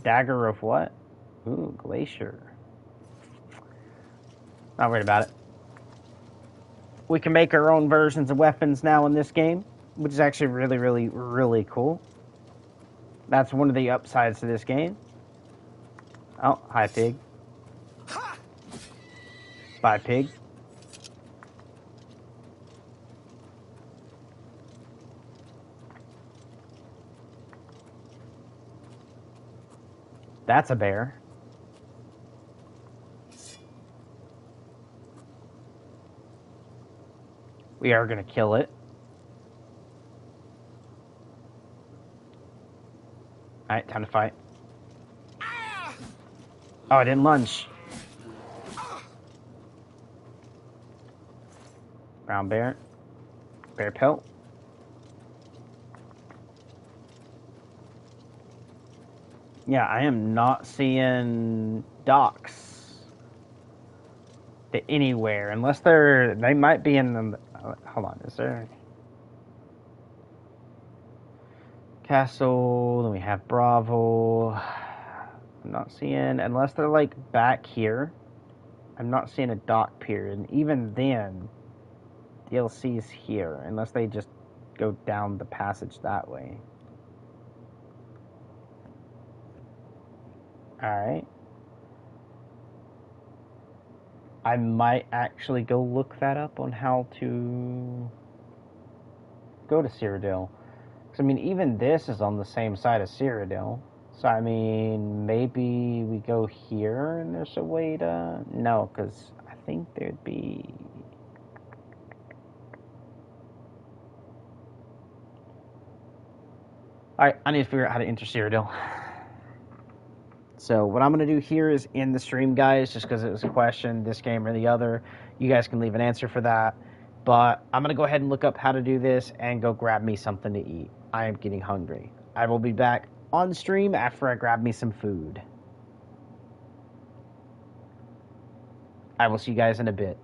Dagger of what? Ooh, glacier. Not worried about it. We can make our own versions of weapons now in this game, which is actually really, really, really cool. That's one of the upsides to this game. Oh, hi, pig. Bye, pig. That's a bear. We are going to kill it. Alright, time to fight. Oh, I didn't lunge. Brown bear. Bear pelt. Yeah, I am not seeing docks to anywhere, unless they might be in the, hold on, is there? Castle, then we have Bravo. I'm not seeing, unless they're like back here, I'm not seeing a dock pier, and even then, DLC is here, unless they just go down the passage that way. Alright. I might actually go look that up on how to go to Cyrodiil. Because, I mean, even this is on the same side of Cyrodiil. So, I mean, maybe we go here and there's a way to... No, because I think there'd be... Alright, I need to figure out how to enter Cyrodiil. So what I'm going to do here is end the stream, guys, just because it was a question, this game or the other. You guys can leave an answer for that. But I'm going to go ahead and look up how to do this and go grab me something to eat. I am getting hungry. I will be back on stream after I grab me some food. I will see you guys in a bit.